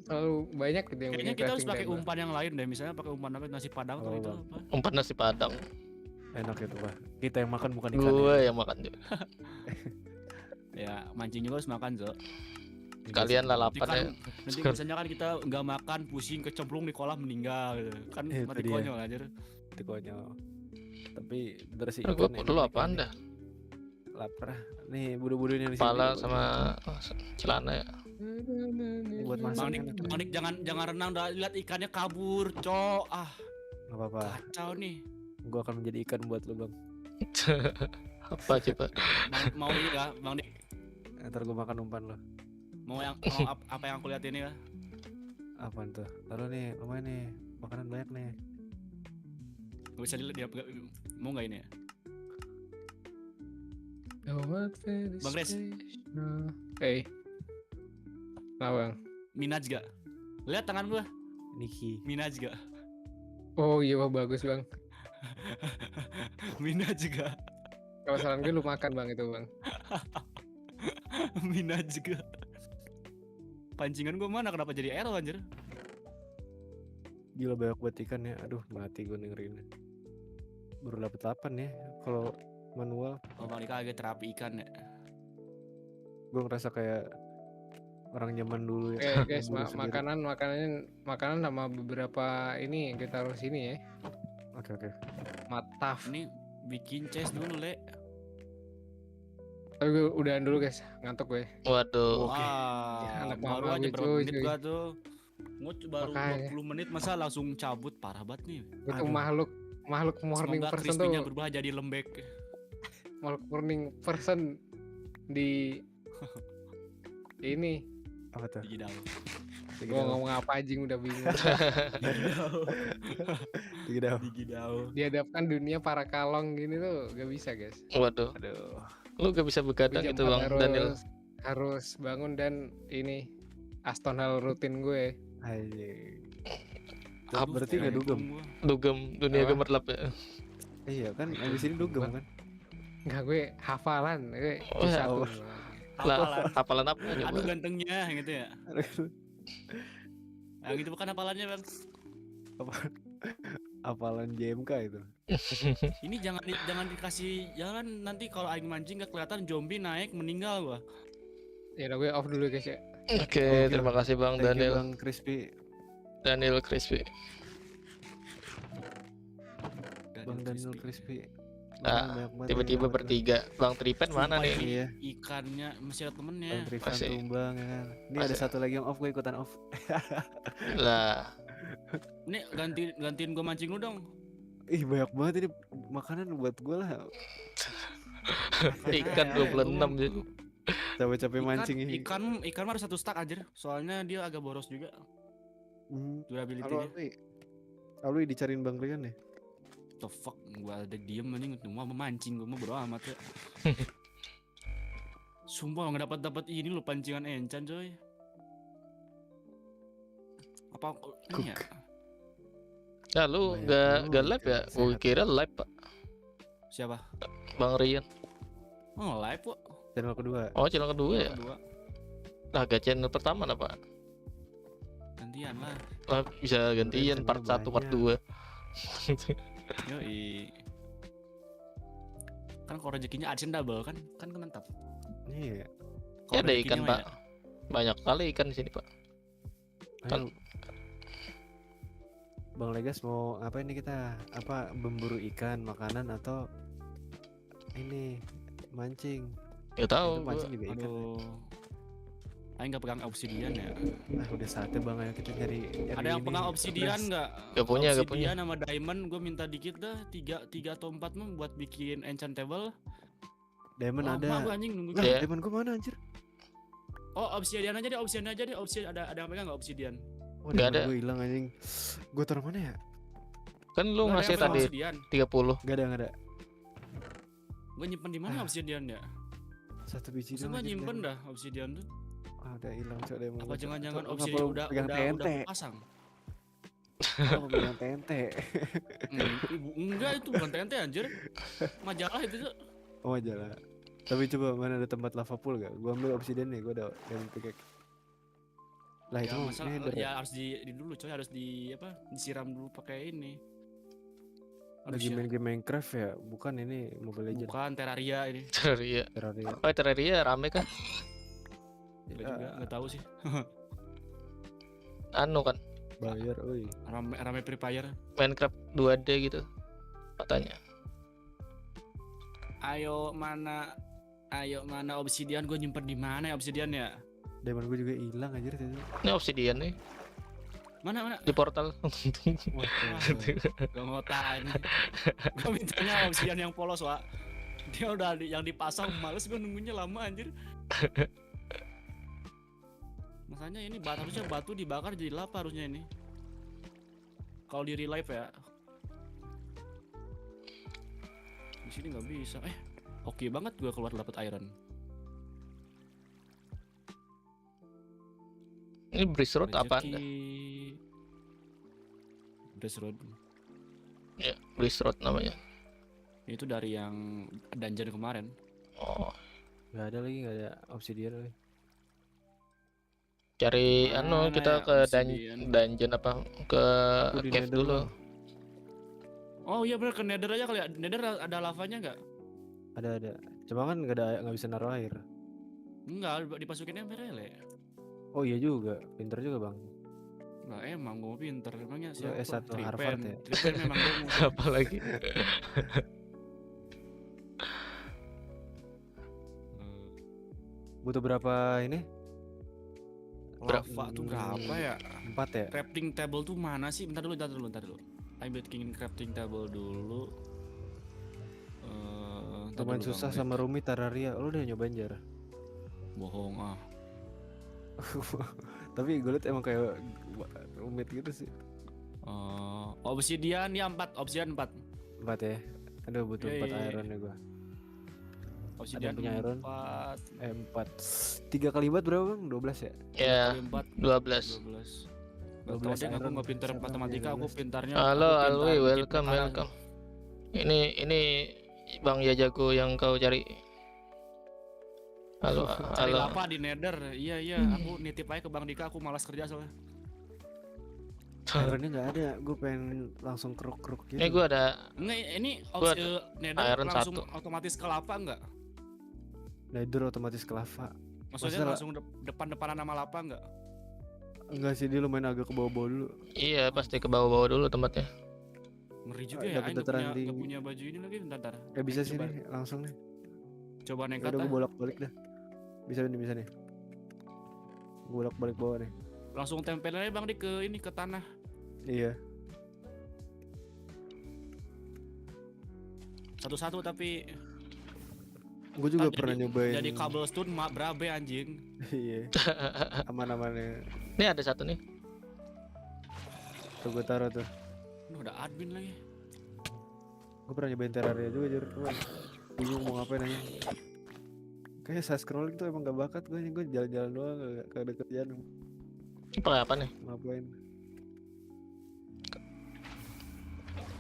Selalu banyak gitu yang Kayaknya punya kita harus crafting pakai table. umpan yang lain deh. Misalnya pakai umpan apa nasi padang atau Oh, itu Bang. apa? Umpan nasi padang. Enak itu Pak. Kita yang makan bukan ikan. Gue ya. yang makan juga. Ya, mancing juga harus makan, Cok. Kalian Nanti lalapan kan, ya. nanti misalnya kan kita nggak makan, pusing, kecemplung di kolam meninggal gitu. Kan Itu mati dia. konyol aja. Itu konyol. Tapi bener sih. Gue ikan dulu enak, apaan ikan dah? nih. Lapar. Nih buru-burunya di sini. Kepala sama celana ya. Buat masak Bang Dik, enak. Bang Dik, jangan renang, udah lihat ikannya kabur, Cok. Ah, Gak apa-apa. kacau nih. Gua akan menjadi ikan buat lu Bang. Apa coba? Mau ini gak, Bang Dik? Ntar gua makan umpan lo. Mau apa yang aku lihat ini ya? Apaan tuh? Taruh nih, lumayan nih. Makanan banyak nih. Gak bisa dilihat dia. Mau nggak ini ya? Bang Res. Hey. Nah bang. Minaj gak? Lihat tangan gua. Niki. Minaj gak? Oh iya Bang, bagus bang. Minaj gak? Kalau saran gue lu makan bang itu bang. Minaj gak? Pancingan gua mana kenapa jadi error anjir? Gila banyak buat ikan ya. Aduh, mati gue dengerin. Baru dapet 8 ya. Kalau manual, Oh Bang Dik agak terapi ikan ya. gue ngerasa kayak orang zaman dulu ya. Oke guys, Buru sendiri. makanan sama beberapa ini kita taruh sini ya. Oke. Mataf. Ini bikin chest dulu, Le. Tapi gue udahan dulu guys, ngantuk gue. Waduh. Oke. Wah, Anak baru mama aja gue, berapa cuy, menit cuy. gua tuh. Baru Makanya. 20 menit masa langsung cabut, parah banget nih. Gue tuh Aduh. makhluk morning Semoga person crispy-nya tuh, berubah jadi lembek. makhluk morning person di ini. Apa tuh? Gigi daun. Gue ngomong apa anjing udah bingung. Gigi daun. Gigi daun. Dihadapkan dunia para kalong gini tuh gak bisa guys. Waduh. Aduh. Lu gak bisa Gue begadang jam itu 4 bang Daniel. harus bangun dan ini astonal rutin gue. Anjing. Apa Berarti nggak dugem? Dugem dunia Apa? gemerlap ya. Iya kan, abis ini dugem kan? Enggak, gue hafalan, gue Oh, bisa oh. tuh. Hafalan. Hafalan apa Aduh coba? gantengnya gitu ya. Yang itu bukan hafalannya, Bang. Hafalan JMK itu. Ini jangan dikasih jalan nanti kalau aing mancing gak kelihatan zombie naik meninggal gua. Ya udah gue off dulu guys ya. Oke, terima kasih bang Thank you Daniel. Bang Crispy. Daniel Crispy. Bang Daniel Crispy. Ah, Banyak banget Tiba-tiba yang bertiga. Bang Tripen mana Sumpah nih? ini Iya. Ikannya masih ada temennya. Bang Trivan Masih. tumbang ya kan. Ini ada Masih. satu lagi yang off, gue ikutan off. Lah, Ini gantiin gua mancing lu dong. Ih banyak banget ini makanan buat gue lah. Ikan 26 jadi. Capek-capek mancing ini. Ikan mah harus 1 stack anjir. Soalnya dia agak boros juga Halo durability-nya. Alwi dicariin Bang Rian ya? The fuck, gua ada diem anjing, cuma memancing, gua mah bodo amat ya. Sumpah nggak dapat ini lo pancingan encan coy. Apa ini ya? Nah, lu Banyak gak lu, live ya? ikan Gue sehat. kira live, Pak. Siapa? Bang Rian. Oh, live kok. Channel kedua. Oh, channel kedua ya? Kedua. Nah, gak channel pertama apa? Gantian lah. Lah, bisa gantian part 1, part 2. Yoi. Kan kalau rezekinya AdSense double kan mantap. Iya. Ya ada rezekinya ikan, mah Pak. Banyak kali ikan di sini, Pak. Kan- Ayo. Bang Legas mau apa ini kita? Apa memburu ikan, makanan atau ini mancing? Gak Itu tahu gua. mancing juga ikan. Aduh. Aing nggak pegang obsidian ya. Ah udah saatnya Bang, ayo kita nyari Ada yang ini, pegang obsidian beras. nggak? Gak punya. Obsidian sama diamond gue minta dikit dah, 3 atau 4 mah buat bikin enchantable. Diamond Lama ada. gua anjing nunggu. Lah, Iya. diamond gua mana anjir? Oh, obsidian aja deh. Obsidian ada yang pegang nggak obsidian? Wah, Nggak diamond ada. gua hilang anjing. Gua taruh mana ya? Kan lu Nggak ada ngasih yang pegang tadi obsidian. 30. Enggak ada. Gue nyimpen di mana obsidian ya? Satu biji Masa doang. gue anjir nyimpen diamond. dah obsidian tuh. Ah, udah hilang cok diamond. Apa gua, Cok. jangan-jangan Cok, obsidian ngapa lu udah pegang TNT? pasang? Lu pegang TNT. Enggak, itu bukan TNT anjir. Majalah itu tuh. Oh jalan. Tapi coba mana ada tempat lava pool gak? Gua ambil obsidian nih, gua ada diamond pickaxe. Lah itu Ya mah masalah nether ya. ya harus di dulu coy, harus disiram dulu pakai ini. Lagi main game Minecraft ya, bukan ini Mobile Legends. Bukan Terraria ini. Terraria. Terraria. Oh, Terraria rame kan? Enggak juga, enggak tahu sih. Anu kan, Bayar, oi. Rame Free Fire. Minecraft 2D gitu. Katanya. Ayo mana obsidian, gue nyimpen di mana ya obsidian ya? Diamond gue juga hilang aja tadi. Ini obsidian nih Mana? di portal. Wah, Gak ngotain. Gue mintanya obsidian yang polos, Wak. Dia udah yang dipasang, males gue nunggunya lama anjir. Makanya ini harusnya batu dibakar jadi lava harusnya ini. Kalau di real life ya. Di sini nggak bisa. Oke banget gue keluar dapat iron. Ini Breeze Road apaan dah? Breeze Road. Ya, Breeze Road namanya. Itu dari yang dungeon kemarin. Oh, nggak ada lagi, nggak ada obsidian lagi. cari Mana kita ya ke obsidian? dungeon apa? Ke Aku di cave nether dulu. Bang. Oh iya bener, ke nether aja kali ya. Nether ada lavanya nggak? Ada. Cuma kan nggak bisa naruh air. Enggak, dimasukinnya merele. Oh iya juga, pinter juga bang. Nah emang gue pinter, emangnya Lu siapa? S1 Harvard ya? Tripen memang gue mau. Apa lagi? Butuh berapa ini? Lava tuh berapa ya? 4 ya? Crafting table tuh mana sih? Bentar dulu. Ayo bikin crafting table dulu. Ntar Lumayan dulu, susah Bang. sama rumit Terraria. Lu udah nyobain Jar? Bohong ah. Tapi gue liat emang kayak rumit gitu sih. Obsidian ya 4, obsidian 4. 4 ya? Aduh butuh 4 Iya. iron ya gue. Obsidian punya iron? 4. 4 3 kali bat berapa bang? 12 ya? Ya, 4 12. 12 12 deh, aku iron. nggak pintar Siapa matematika, yang aku 12? pintarnya. Halo, aku pintar Alwi, bikin welcome, makanan. welcome. Ini Bang Yajago yang kau cari. Halo, Cari halo. lava di nether. Iya, aku nitip aja ke Bang Dika, aku malas kerja soalnya. Ironnya nggak ada. Gue pengen langsung keruk-keruk gitu. Ini gua ada Enggak, ini Gua nether iron langsung 1. otomatis ke lava enggak? Nether otomatis ke lava. Maksudnya Masalah- langsung depan-depanan sama lava enggak? Enggak sih, dia lumayan agak ke bawah-bawah dulu. iya pasti ke bawah-bawah dulu tempatnya. Ngeri juga Ah, ya, dapet Aing dataran nggak tinggi. punya baju ini lagi, bentar. Bisa sih Coba- nih, langsung nih. Coba Ya nekat udah ah. gue bolak-balik dah. Bisa nih. Gue bolak-balik bawah nih. Langsung tempelin aja Bang Dik ke ini, ke tanah. Iya. Satu-satu tapi Gue juga ntar pernah nyobain. jadi cobblestone berabe anjing. Iya. Aman-amannya. Ini ada satu nih. Tuh gue taruh tuh. Aduh, ada admin lagi. Gue pernah nyobain Terraria juga Jur. Cuman bingung mau ngapain aja. Kayak saya scrolling tuh emang gak bakat gue. Gue jalan-jalan doang gak ada kerjaan. Ini pakai apa nih? Ngapain.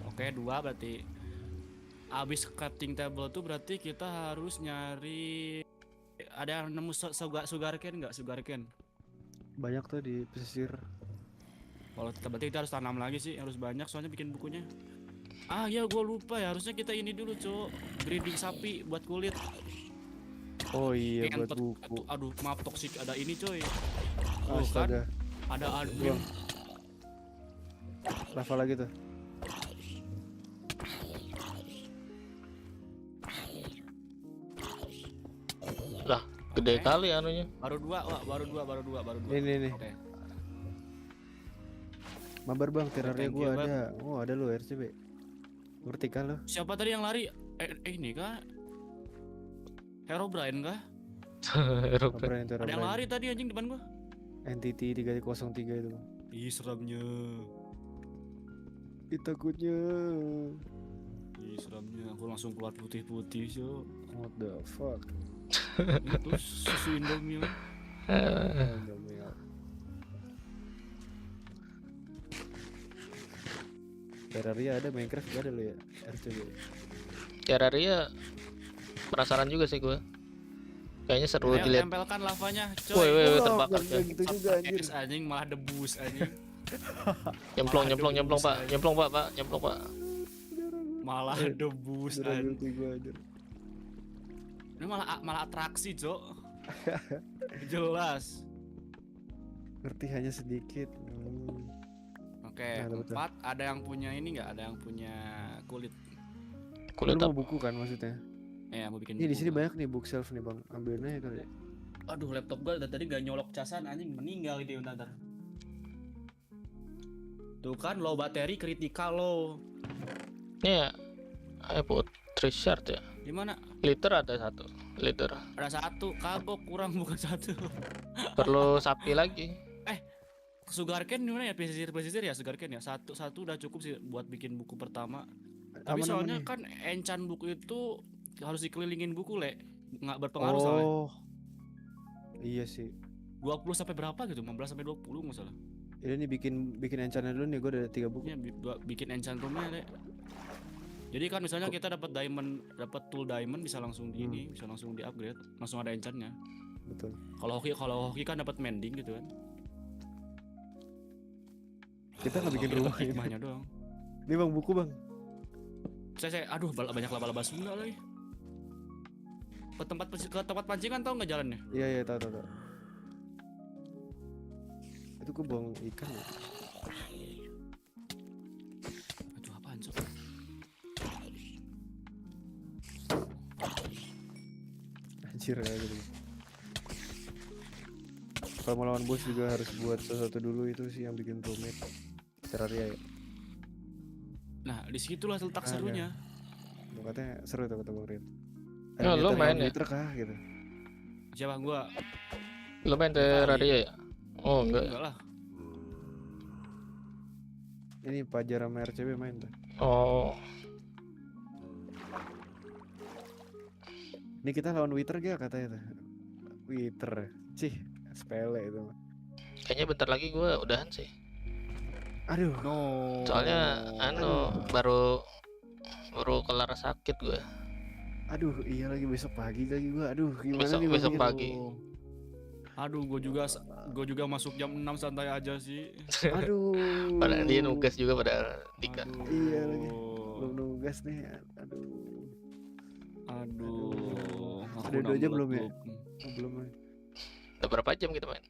Oke, 2 berarti. Abis crafting table tuh berarti kita harus nyari, ada yang nemu sugarcane nggak? Sugarcane. Banyak tuh di pesisir. Kalau berarti kita harus tanam lagi sih, harus banyak soalnya bikin bukunya. Ah ya, gue lupa ya, harusnya kita ini dulu cok, breeding sapi buat kulit. Oh iya buat Ngentot. buku. Aduh maaf toksik, ada ini coy. Tuh kan, Astaga. ada admin. Lava lagi tuh. Gede Oke. kali anunya. Baru 2, wah baru 2. Ini. Oke. Mabar bang, Terraria Thank gua you, Bang. ada. Oh ada lo RCB. Ngerti kan lo? Siapa tadi yang lari? Ini kah? Herobrine kah? Ruben. Apa yang Ada yang lari tadi anjing depan gua. Entity 303 itu bang. Ih seramnya. Takutnya. Ih seramnya. Aku langsung keluar putih-putih so. What the fuck? Itu susu Indomie lah. Terraria ada, Minecraft gak ada lo ya? RCB. Terraria penasaran juga sih gue. Kayaknya seru Ayo dilihat. tempelkan lavanya Woi, coy. woi, Oh, terbakar gak coy. gitu juga anjir. Es anjing malah debus anjing. Nyemplong, Malah nyemplong, debus Pak. aja. Nyemplong, Pak. Nyemplong, Pak. Malah debus anjing. Durability gua anjir. Ini malah atraksi, Cok. Jelas. Ngerti hanya sedikit. Oke, Nah, betul. 4 ada yang punya ini enggak? Ada yang punya kulit. Kulit Lu apa? mau buku kan maksudnya? Ya, mau bikin Ini di buku sini gua. banyak nih bookshelf nih bang. Ambilin aja kali. Ya. Aduh, laptop gua dari tadi gak nyolok casan anjing meninggal ide bentar. Tuh kan low bateri kritikal low. Ini ya. Ayo putri shard ya. Gimana? Liter ada satu. Liter. Ada 1, kagok kurang bukan 1. Perlu sapi lagi. Sugarcane gimana ya, pesisir ya Sugarcane ya. Satu udah cukup sih buat bikin buku pertama. Tapi Aman-aman soalnya nih. kan enchant buku itu harus dikelilingin buku le, nggak berpengaruh soalnya. Oh. Iya sih. 20 sampai berapa gitu, 15 sampai 20 nggak salah. Ini nih bikin enchantnya dulu nih. Gue ada 3 buku. Ini bikin enchant roomnya le. Jadi kan misalnya kita dapat tool diamond bisa langsung di ini, bisa langsung di upgrade, langsung ada enchantnya. Betul. Kalau hoki kan dapat mending gitu kan. Kita nggak bikin Hoki rumah dapat ini. hikmahnya doang. Ini bang buku bang. Aduh banyak laba-laba Sunda lagi. Ke tempat pancingan tau nggak jalannya? Iya tahu. Itu gue buang ikan ya. Aduh apaan cok? Anjir ya gitu. Kalau mau lawan bos juga harus buat sesuatu dulu, itu sih yang bikin rumit. Terraria ya. Nah disitulah letak Ada. serunya. Katanya seru tuh kata Bang Rin. Ya, lo main ya? Liter kah gitu. Siapa gua? Lo main Terraria ya? Oh enggak. Enggak lah. Ini Pajar sama RCB main tuh. Oh. Ini kita lawan Wither gak katanya tuh. Wither. Cih, sepele itu. Kayaknya bentar lagi gue udahan sih. Aduh. No. Soalnya baru kelar sakit gue. Aduh, iya lagi besok pagi lagi gua. Aduh, gimana Besok- nih besok Bang Rin? pagi. Aduh, gue juga masuk jam 6 santai aja sih. Aduh. Pada dia nugas juga pada Dika. Aduh. Iya lagi. Belum nugas nih. Aduh. Aduh. Udah 2 jam belum ya? meletup. Oh, belum nih. Udah berapa jam kita main?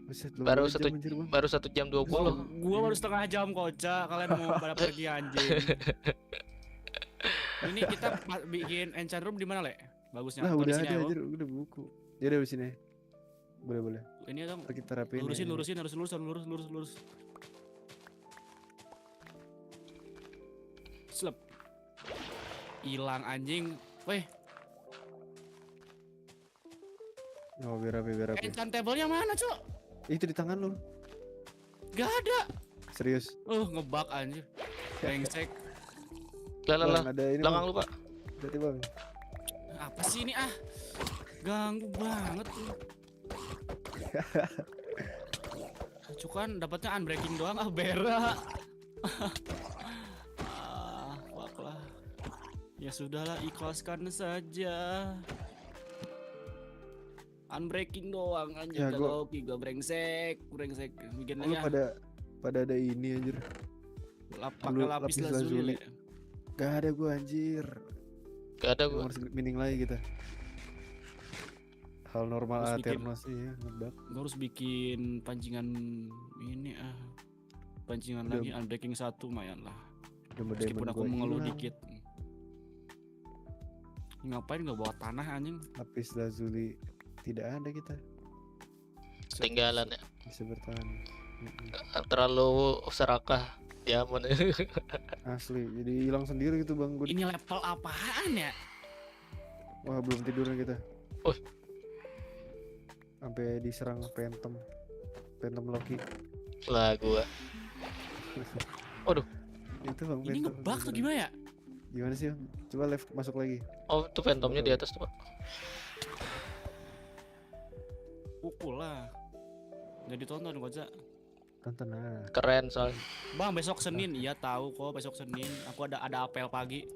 Buset, belum Baru 2 satu jam, anjir, Bang. baru 1 jam 20. Gua baru setengah jam kocak, kalian mau pada pergi anjing. Ini kita bikin enchant room di mana, Le? Bagusnya. Lah Atau di udah sini ada aja, anjir, udah buku. Ya udah di sini. Boleh. Ini dong. Ntar kita rapiin. Lurusin, ya. harus lurus. hilang anjing. Weh, Oh, biar apa? enchant table-nya mana, Cok? Itu di tangan lu. Gak ada. Serius. Ngebug anjir. Brengsek. Bang, Lah. ada ini. Belakang Bang. lu, Pak. Berarti, Bang. Apa sih ini ah? Ganggu banget tuh. Cuman dapatnya unbreaking doang berak. Fuck lah. Ya sudahlah, ikhlaskan saja. Unbreaking doang anjir, Ya, gua- gak brengsek. Bikin Lu aja pada ada ini anjir. pakai lu lapis lapis lazuli. lazuli. Gak ada gua anjir. Gak ada gua. Harus mining lagi kita. Hal normal Terus bikin- Aternos sih ya, ngebug. Gua harus bikin pancingan ini pancingan Udah. lagi unbreaking 1 lumayan lah. Diamond Meskipun aku gua mengeluh hilang. dikit. Ngapain gak bawa tanah anjing? Lapis lazuli tidak ada kita. Ketinggalan ya. Bisa bertahan. Terlalu serakah diamond. Asli, jadi hilang sendiri gitu Bang. Gua Ini level apaan ya? Wah, belum tiduran kita. Oh. Sampai diserang Phantom Loki. Lah gua. Itu Bang Ini Phantom. ngebug tuh gimana ya? Gimana sih? Bang? Coba left masuk lagi. Oh, tuh Phantomnya di atas tuh, Pak. Pukul lah. Jadi tonton Goza. Tonton nah. Keren soalnya. Bang besok Senin, iya tahu kok besok Senin. Aku ada apel pagi.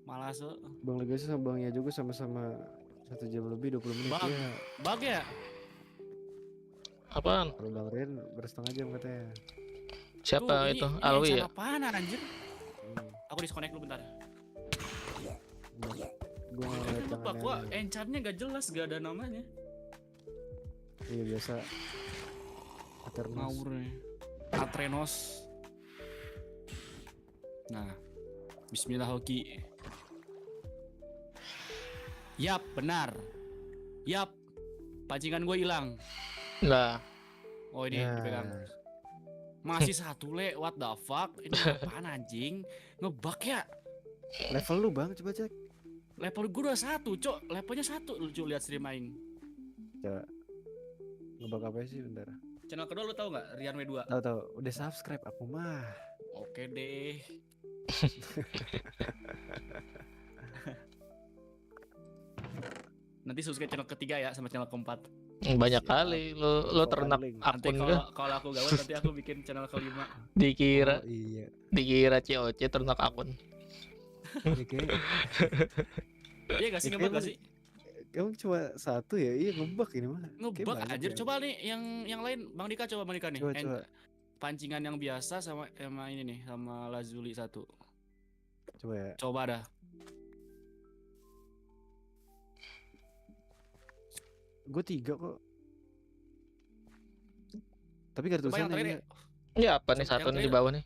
Malas tuh. Bang Legacy sama Bang Ya juga sama-sama 1 jam lebih 20 menit. Bang. Ya, Bug ya? Apaan? kalau Bang Ren bersetengah jam katanya. Siapa Tuh, itu? ini Alwi ya? enchant apaan anjir? Hmm. Aku disconnect dulu bentar. Gua ngeliat yang Lupa gua aneh-aneh. enchantnya gak jelas, gak ada namanya. Iya biasa. Aternos. Ngawur nih. Atrenos. Nah, Bismillah Hoki. Yap, benar. Yap, pancingan gue hilang. Lah, Oh ini Ya. dipegang. Masih satu le, what the fuck? Ini apaan anjing? Ngebug ya? Level lu Bang, coba cek. Level gue udah 1, Cok. Levelnya 1, lu Cok, lihat stream aing. Coba. Ngebug apa sih bentar. Channel kedua lu tahu nggak? Rian W2. Tahu. Udah subscribe aku mah. Oke deh. Nanti subscribe channel ketiga ya sama channel keempat. banyak kali lo ternak Link. Nanti akun kalau kah? kalau aku gawat nanti aku bikin channel kelima. Dikira Oh, iya. dikira COC ternak akun. Ini kayak Iya gak sih Ya, ngebug emang- gak sih? emang cuma 1 ya? Iya ngebug ini mah. Kayak Ngebug banyak anjir. ya. Coba nih yang lain Bang Dika coba Bang Dika nih. Coba. Pancingan yang biasa sama ini nih sama Lazuli 1. Coba ya. Coba dah. Gue 3 kok. Tapi gak ada Coba yang tulisannya. terakhir. Iya. Ya apa nih Yang satu nih di terakhir. bawah nih?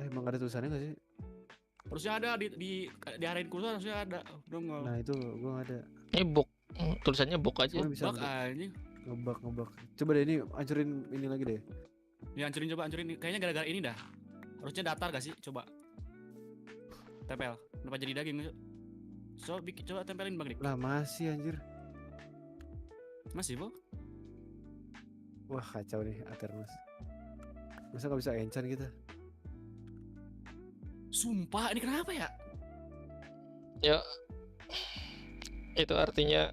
Emang gak ada tulisannya gak sih? Harusnya ada di arahin kursor harusnya ada. Udah nggak Nah itu gue gak ada. Ini book. Tulisannya book aja. Cuma bisa bug anjing. ngebug. Coba deh ini hancurin ini lagi deh. Ya hancurin coba hancurin. Kayaknya gara-gara ini dah. Harusnya datar gak sih? Coba. Tempel. Kenapa jadi daging? Coba tempelin Bang Dik. Lah masih anjir. Masih, Bu? Wah kacau nih Aternos. Masa gak bisa enchant kita? Sumpah, ini kenapa ya? Ya itu artinya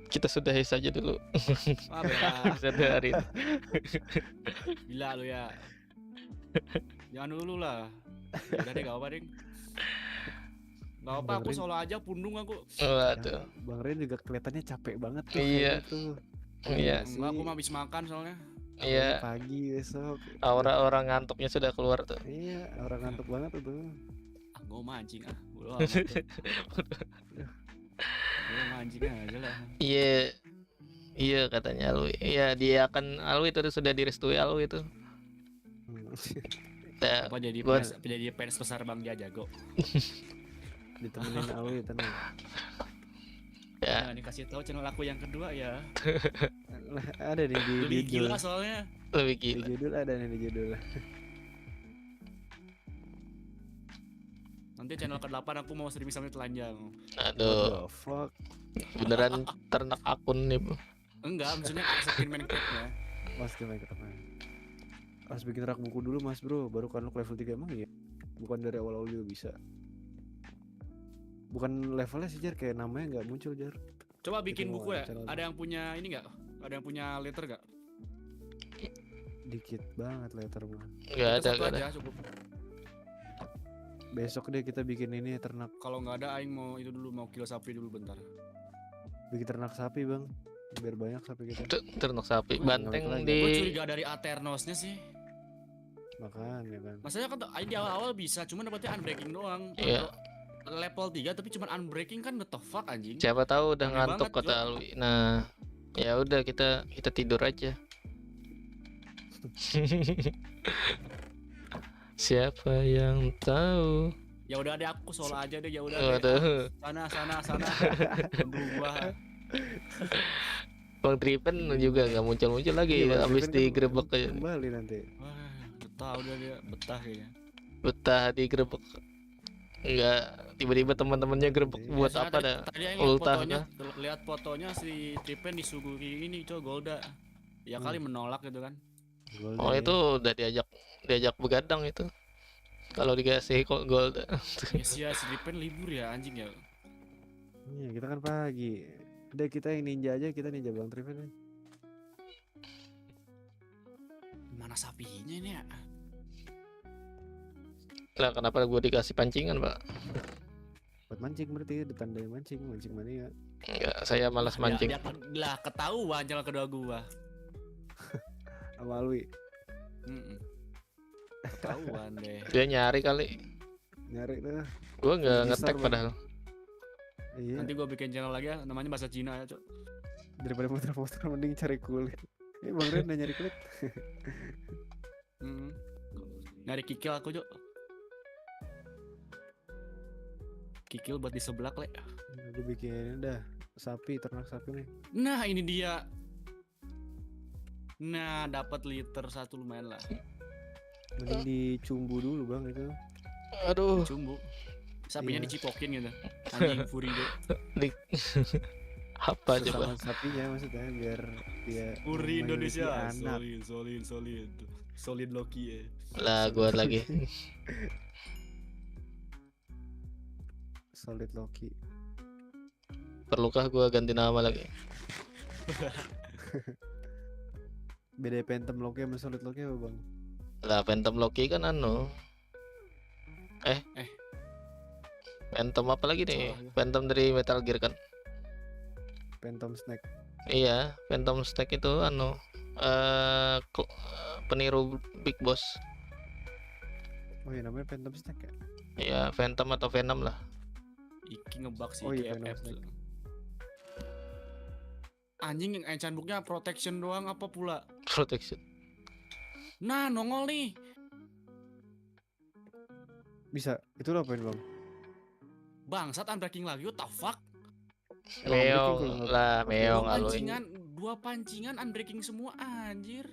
kita sudahi saja dulu. Ah, bela. Bisa dari Gila lu ya. Jangan dulu lah. Ya udah deh, gak apa-apa, Ding. Gak apa-apa, Bang aku Rin. solo aja pundung aku. Waduh. Bang Ren juga kelihatannya capek banget tuh. Iya. kayaknya tuh. Iya. Sih. Enggak, aku mah habis makan soalnya. Iya. Pagi besok. Aura orang ngantuknya sudah keluar tuh. Iya, orang ngantuk banget tuh. Ah, gue mancing ah. Bodo amat tuh. Gue mancing aja lah. Iya. Iya katanya Alwi. Iya dia akan Alwi itu sudah direstui Alwi itu. Hmm. Nah, Apa jadi Gua- fans besar Bang Dia Jago. Ditemenin Alwi tenang. ya Nah, dikasih tahu channel aku yang kedua ya. Lah, ada nih di Lebih judul. gila soalnya. lebih Di gila. judul ada nih di judul. Nanti channel ke-8 aku mau streaming sampai telanjang. Aduh, What the fuck? beneran ternak akun nih. Enggak, maksudnya screen Minecraft-nya. Mas gimana kenapa? Harus bikin rak buku dulu mas bro, baru kan lu ke level 3 emang ya? Bukan dari awal-awal juga bisa. Bukan levelnya sih Jar, kayak namanya nggak muncul Jar. Coba bikin Itu buku ya. channel. Ada yang punya ini enggak? Ada yang punya letter enggak? Dikit banget letter mah. Nggak ada, Satu nggak ada. aja cukup. Besok deh kita bikin ini ternak, Kalau nggak ada aing mau itu dulu, mau kill sapi dulu bentar. bikin ternak sapi bang, biar banyak sapi kita. Ternak sapi, Gua banteng nggak Gue di. curiga dari Aternosnya sih. Makanya kan. Maksudnya kan aing di awal-awal bisa, cuman dapetnya unbreaking doang. Iya. Level 3 tapi cuman unbreaking kan what the fuck anjing. Siapa tahu udah Aneh ngantuk banget, kata Alwi. Nah, ya udah kita tidur aja. Siapa yang tahu? Ya udah deh aku solo aja deh, ya udah deh. Waduh, Sana. Tunggu gua. Bang Tripen juga nggak muncul-muncul lagi Iya, Bang habis Triven kan digerebek aja. Kembali nanti. Wah, betah udah dia, betah kayaknya. Betah digerebek. Enggak, tiba-tiba teman-temannya gerebek Iya. buat Biasanya apa dah? Tadi yang Ultah fotonya, lihat fotonya si Tripen disuguhi ini coy Golda. Ya kali menolak gitu kan. Golden Oh ya. itu udah diajak begadang itu. Kalau dikasih kok gold. Ya si Tripen libur ya anjing ya. Iya kita kan pagi. Udah kita yang ninja aja, kita ninja Bang Triven ya. Mana sapinya ini ya? Lah kenapa gua dikasih pancingan, Pak? Buat mancing berarti, ditandai mancing mania. Enggak, saya malas mancing. Lah ketahuan jalan kedua gua. Sama Alwi, Mm-mm. Ketahuan deh. Dia nyari kali. nyari tuh. Gua nggak Bisa, ngetek Bang. padahal. Iya, Nanti gua bikin channel lagi ya, namanya bahasa Cina ya, Cok. daripada muter-muter mending cari kulit. Bang Ren udah nyari kulit. Mm. Nyari kikil aku, Cok. Kikil buat di sebelah, Le. Gue bikin dah sapi, ternak sapi nih. Nah, ini dia. Nah, dapat liter 1 lumayan lah. Mending dicumbu dulu bang itu. Aduh, Cumbu. Sapinya Iya. dicipokin gitu. Anjing Furido. apa coba? Sama sapinya maksudnya biar dia Furi memiliki Indonesia. anak. Solid. Solid Loki ya. Lah gua lagi. Solid Loki. Perlukah gua ganti nama lagi? Beda Phantom Loki sama Solid Loki apa bang? Lah Phantom Loki kan anu. Eh. Phantom apa lagi nih? Salah ya. Phantom dari Metal Gear kan? Phantom Snake. Iya, Phantom Snake itu anu peniru Big Boss. Oh iya namanya Phantom Snake ya? Iya, Phantom atau Venom lah. Iki ngebug sih Oh iya, KFF Venom tuh. Anjing yang enchant booknya protection doang apa pula? Protection. Nah, nongol nih. Bisa, itu lo apain bang? Bangsat unbreaking lagi, what the fuck? Emang breaking kalau Meong nggak- lah, meong Dua alun. pancingan, dua pancingan unbreaking semua anjir.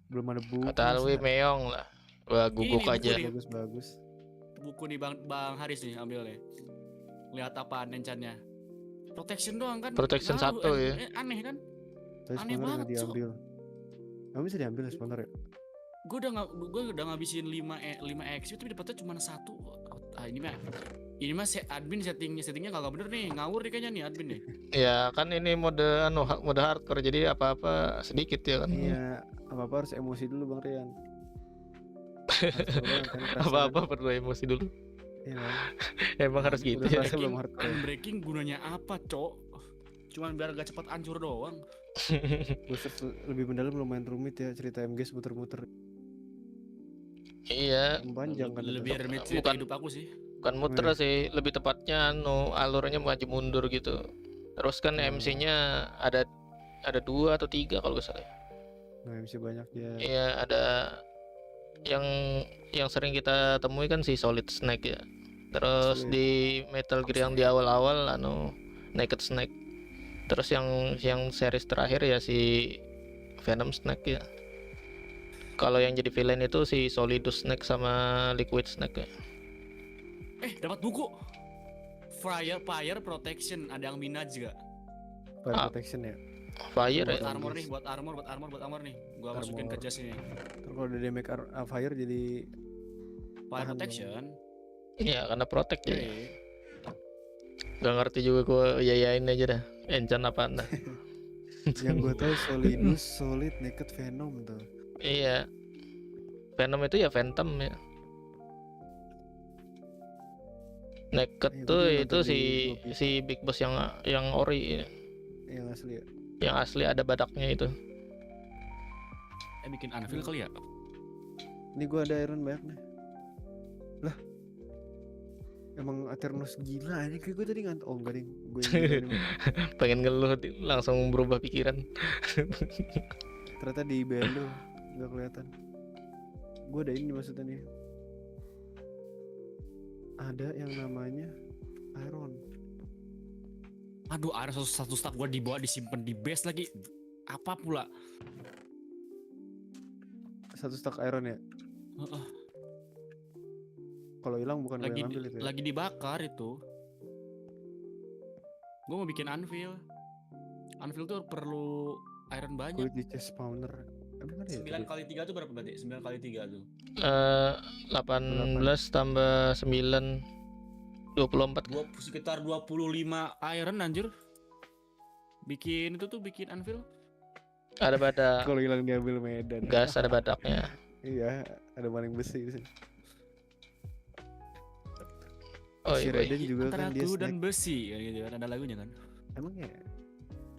Belum ada buku. Kata Alwi Set. meong lah. Gua guguk nih, aja. buku nih. Bagus. Buku nih Bang Haris nih ambil nih. Lihat apa enchantnya. Protection doang kan? Protection Ngaruh, satu ya. Aneh kan? Tapi Aneh spawner nggak banget, Cok. diambil. Kamu bisa diambil spawner ya? Gue udah ngabisin 5 XP tapi dapetnya cuma 1. Ah ini mah admin settingnya kagak bener nih, ngawur nih kayaknya nih admin nih. Ya kan ini mode mode hardcore jadi apa-apa sedikit ya kan. Iya, apa-apa harus emosi dulu Bang Rian. Hardcore banget kan, kerasa Apa-apa kan? perlu emosi dulu. Iya kan? Emang harus gitu Udah ya. kerasa belum hardcore. Unbreaking gunanya apa, Cok? Cuman biar gak cepat hancur doang. Gue lebih mendalam lumayan rumit ya cerita MGS muter-muter. Iya, Panjang kan itu. Lebih rumit cerita Bukan- hidup aku sih. bukan muter sih, lebih tepatnya alurnya maju mundur gitu. Terus kan MC-nya ada 2 atau 3 kalau nggak salah. Nah, MC banyak ya. Iya, ada yang sering kita temui kan si Solid Snake ya. Terus Solid. di Metal Gear yang di awal-awal Naked Snake. Terus yang series terakhir ya si Venom Snake ya. Kalau yang jadi villain itu si Solidus Snake sama Liquid Snake ya. Dapat buku. Fire Protection, ada yang Minaj juga. Fire Ah. protection ya. Fire Buat ya. armor nih, buat armor nih. Gua masukin ke Armor. chest ini. Terus kalau udah damage fire jadi Fire Tahan Protection. Iya, karena protect ya. Oke. Gak ngerti juga gue yayain aja dah. Enchant apaan dah. yang gue tahu Solidus, Solid, Naked, Venom tuh. Iya. Venom itu ya Phantom ya. Naked Iya, tuh gua juga itu nonton si di si Big Boss yang ori ya. Yang asli ya. Yang asli ada badaknya itu. Bikin anvil kali ya? Ini gue ada iron banyak nih. Lah. Emang Aternus gila aja kayak gue tadi ngantuk. Oh enggak ding, gue yang gila nih. Pengen ngeluh langsung berubah pikiran. Ternyata di Belo nggak kelihatan. Gue ada ini maksudnya nih. Ada yang namanya Iron. Aduh, ada satu stack gua dibawa disimpan di base lagi. Apa pula? Satu stack Iron ya. Heeh. Kalau hilang bukan gue Lagi yang ambil itu ya. lagi dibakar itu. Gua mau bikin anvil. Anvil tuh perlu iron banyak. Kulit di chest spawner. Emang ada ya? 9 kali 3 tuh berapa berarti? 9 kali 3 tuh. 18 tambah 9 24. Sekitar 25 iron anjir. Bikin itu tuh bikin anvil. Ada badak. Kalau hilang diambil Medan. Gas ada badaknya. Iya, ada maling besi di sini. Oh Si iya. Raiden juga Antara kan dia aku dan snack. besi kayak gitu kan, ada lagunya kan. Emang ya?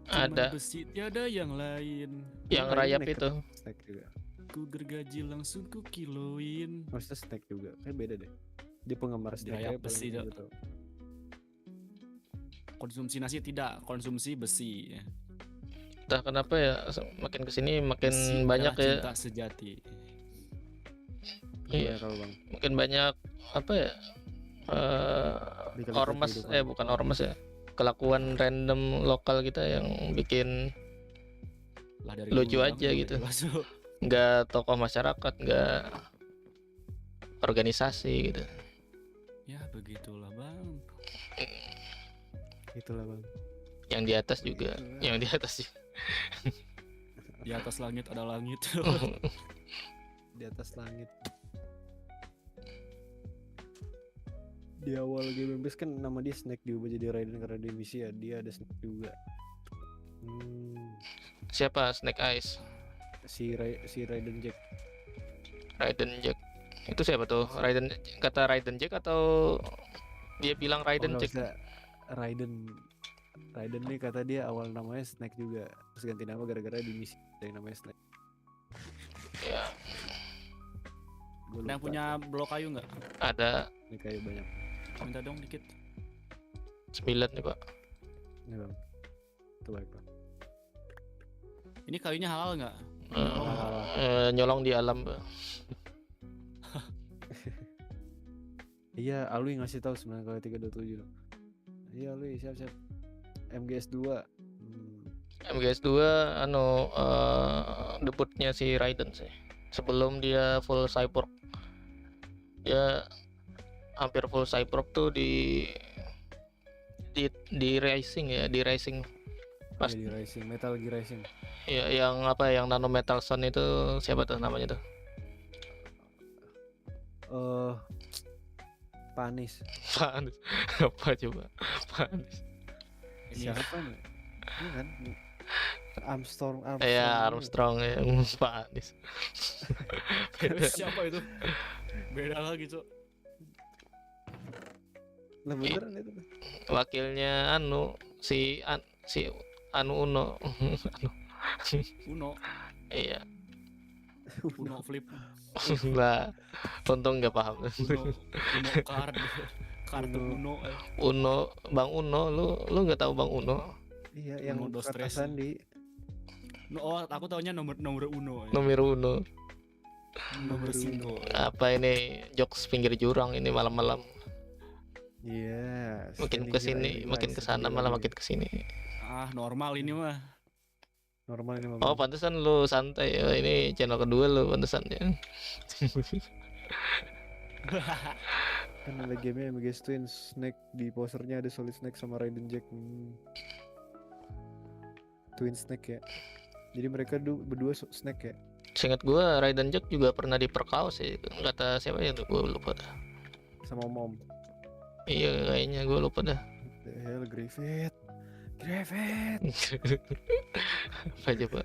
Cuman Ada besi tiada yang lain. yang Raiden rayap naked itu. Snack juga. Ku gergaji langsung ku kiloin. Maksudnya snack juga. Kayak beda deh. Dia penggemar snack Dirayap kayak paling besi, Dok. gitu. Konsumsi nasi tidak, konsumsi besi. Entah kenapa ya makin kesini makin Besi banyak adalah ya. cinta sejati. Iya. Iya kalau bang. Makin banyak apa ya? Dikali-kali Ormas kehidupan. bukan ormas ya. Kelakuan random lokal kita yang bikin Lah dari Lucu dulu aja bang, gitu. masuk. nggak tokoh masyarakat, nggak organisasi gitu. Ya begitulah bang. Itulah bang. Yang di atas juga, Itulah. yang di atas juga. Di atas langit ada langit. Di atas langit. Di awal game base kan nama dia Snack diubah jadi Raiden karena dia misi ya. Dia ada Snack juga. Siapa? Snake Eyes, Si Raiden Jack. Raiden Jack. Itu siapa tuh? Raiden, kata Raiden Jack atau dia bilang Raiden Oh, Jack? nggak usah. Raiden nih kata dia awal namanya Snack juga. Terus ganti nama gara-gara di misi ada yang namanya Snack. Ya, Gua Ada yang lupa. punya blok kayu nggak? ada Ini kayak banyak. Minta dong dikit. 9 nih Pak. Ini bang. Itu baik bang. Ini kayunya halal nggak? Nyolong di alam Pak. Iya, Alwi ngasih tahu 9 kali 327. Iya Alwi, siap-siap. MGS 2. MGS 2 debutnya si Raiden sih. Sebelum dia full cyborg. Dia hampir full cyborg tuh di racing ya, di racing. Pas Iya, di Rising, Metal Gear Rising. ya yang apa yang Nano Metal Sun itu siapa tuh namanya tuh? Panis. Panis. Apa coba? Panis. Ini Siapa nih? Ini kan Armstrong. Ya ini. Armstrong ya, Panis. siapa itu? Beda lagi cok. Lah beneran itu. Wakilnya si Uno. Uno, Iya. Uno flip, Lah, untung nggak paham. Uno card, kartu Uno. Uno, Bang Uno, lu nggak tahu Bang Uno? Iya, yang Uno dos kata tres. Sandi. Oh, aku taunya nomor Uno. Nomor Uno. Nomor 5. Apa ini jokes pinggir jurang ini malam-malam. Iya. Makin Sandi kesini, gila, makin Sandi kesana gila malah lagi. makin kesini. Ah, normal ini mah. Normal ini mah. Oh, Bang. pantesan lu santai. Oh, ini channel kedua lu pantesan ya. Kan ada gamenya MGS Twins, Snake di posternya ada Solid Snake sama Raiden Jack. Twin Snake ya. Jadi mereka berdua Snake ya. Seingat gua Raiden Jack juga pernah diperkaos sih. Kata siapa ya tuh gua lupa dah. Sama Om. Iya kayaknya gua lupa dah. The hell, Griffith. Griffith. Apa coba?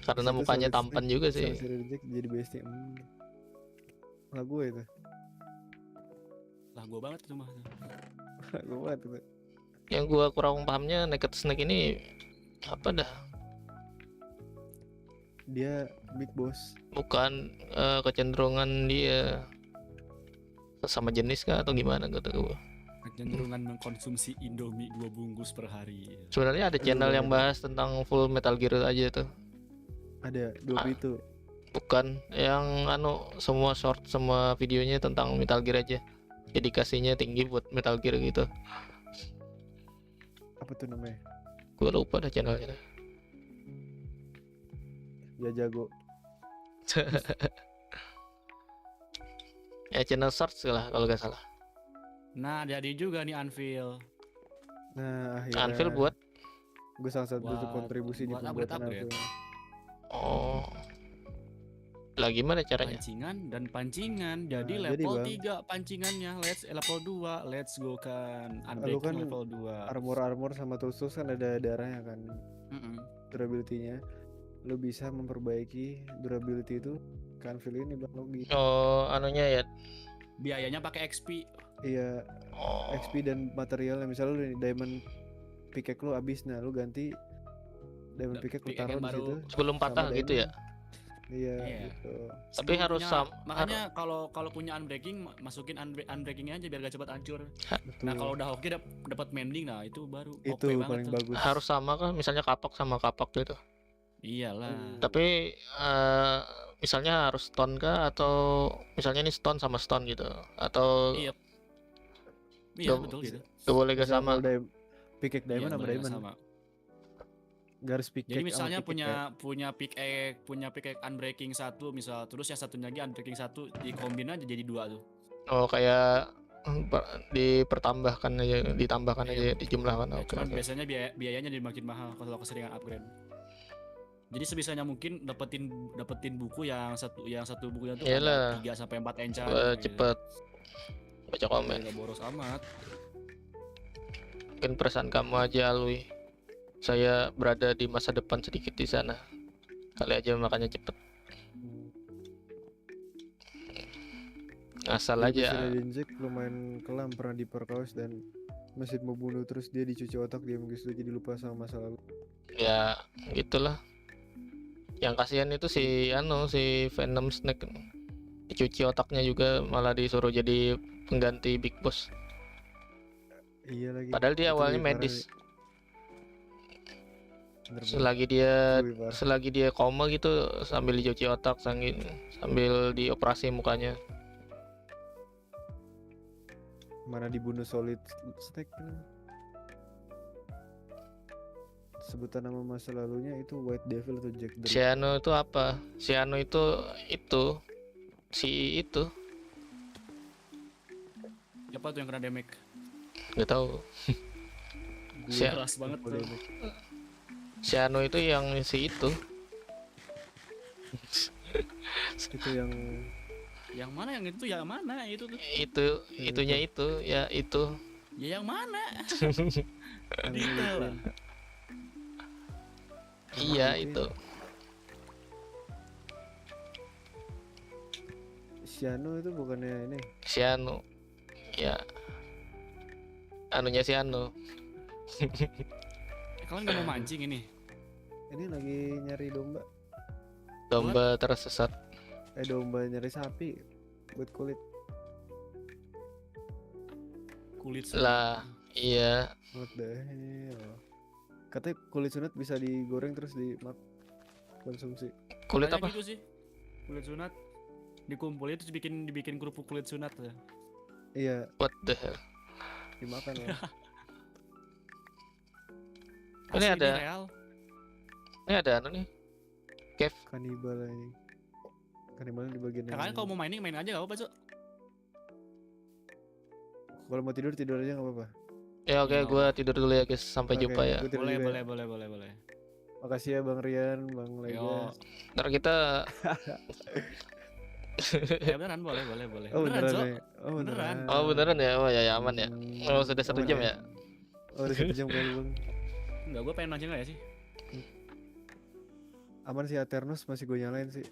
Karena Situ mukanya Solid tampan Snake juga sama sih. si Raiden Jack jadi bestie. Lagu itu. Lah gua banget itu mah. Lagu banget itu. Yang gua kurang pahamnya Naked Snake ini apa dah? Dia Big Boss. Bukan kecenderungan dia sama jenis kah atau gimana kata gua. Kecenderungan mengkonsumsi Indomie 2 bungkus per hari. Sebenarnya ada channel yang bahas tentang full Metal Gear aja tuh. Ada dua itu. Bukan yang semua short semua videonya tentang Metal Gear aja. Dedikasinya tinggi buat Metal Gear gitu. Apa tuh namanya? Gua lupa dah channelnya. Ya jago. Ya channel short lah kalau gak salah. Nah, jadi juga nih Anvil. Nah, akhirnya Anvil buat gue salah satu bentuk buat- kontribusi di buat pembuatan upgrade. Anvil. oh. Lah gimana caranya? Pancingan dan pancingan. Jadi Nah, jadi, level Bang. 3 pancingannya. Level 2. Let's go kan. Lu Unbreaking kan level 2. Armor sama tools kan ada darahnya kan, Mm-mm. durability-nya. Lu bisa memperbaiki durability itu ke Anvil ini Bang Logi. Oh, ya. Biayanya pakai XP. Iya, Oh. XP dan materialnya. Misalnya lu nih, diamond pickaxe lu habis, nah lu ganti diamond pickaxe lu pickaxe taruh yang di baru. situ. Sebelum patah sama gitu ya. diamond. Iya, Iya. gitu. Tapi Sebelum harus makanya kalau punya unbreaking masukin unbreakingnya aja biar gak cepat hancur. Betul. Nah kalau udah oke dapat mending, nah itu baru itu OP banget paling tuh. bagus. harus sama kan misalnya kapak sama kapak gitu. Iyalah. Tapi misalnya harus stone kah atau misalnya ini stone sama stone gitu atau Iya. Iya Gak- betul gitu. gak boleh gak Misal sama? kalau pickaxe diamond Iya, sama boleh diamond. sama. Garis pickaxe. Jadi sama misalnya pickaxe ya. punya pickaxe unbreaking 1 misal, terus yang satunya lagi unbreaking 1 dikombin aja jadi 2 tuh. Oh kayak ditambahkan Iya. aja dijumlahkan. Ya, Oke, cuman oke. biasanya biayanya jadi makin mahal kalau keseringan upgrade. Jadi sebisanya mungkin dapetin buku yang satu bukunya tuh Iyalah. ada 3 sampai 4 enchant. Gua gitu. cepet baca komen. Nggak boros amat. Mungkin perasaan kamu aja Alwi. Saya berada di masa depan sedikit di sana. Kali aja makanya cepet. Asal Jadi si aja. Raiden Jack lumayan kelam, pernah diperkaos dan masih membunuh, terus dia dicuci otak, dia mungkin sudah jadi lupa sama masa lalu. Ya gitulah. Yang kasihan itu si Venom Snake dicuci otaknya juga malah disuruh jadi pengganti Big Boss. Iya lagi. Padahal dia Itu awalnya lebih parah medis. nih. Bener-bener. Selagi dia Lebih parah. selagi dia koma gitu sambil dicuci otak sambil dioperasi mukanya. Mana dibunuh Solid Snake kan. Sebutan nama masa lalunya itu White Devil atau Jack the Ripper. Siano itu apa? Siano itu si itu Siapa tuh yang kena damage? nggak tahu. Sia- Keras banget tuh. Siano itu yang si itu. Itu yang Yang mana yang itu? Yang mana itu tuh? Itunya itu ya itu. Ya yang mana? yang Detail lah. ngikutin. Iya ngikutin. itu. Siano itu bukannya ini. Siano. Ya. Anunya Siano. Kalian nggak mau mancing ini? Ini lagi nyari domba. Domba tersesat. Domba nyari sapi buat kulit. Kulit Lah, iya. What the hell? Katanya kulit sunat bisa digoreng terus konsumsi. Kulit Katanya apa? gitu sih. Kulit sunat dikumpulin terus dibikin kerupuk kulit sunat ya. Iya, What the hell? dimakan loh. Ini Asli ada real. ini ada anu nih. Cave. Kanibal ini. Kanibal di bagian Ya kan kalau mau mining main aja gak apa-apa, Cok. Kalau mau tidur tidur aja nggak apa-apa. Ya oke, Iya, gua tidur dulu ya guys. Sampai Oke, jumpa ya. gua tidur Boleh, juga ya. boleh. Makasih ya Bang Rian, Bang Yo. Legas. Ntar kita Ya beneran boleh. Oh Beneran, beneran Cok. ya? Oh beneran. Oh beneran ya? Oh ya aman ya. Oh sudah 1 jam ya. Oh udah 1 jam kali Bang. Enggak, gue pengen mancing aja sih. Aman sih Aternus masih gue nyalain sih.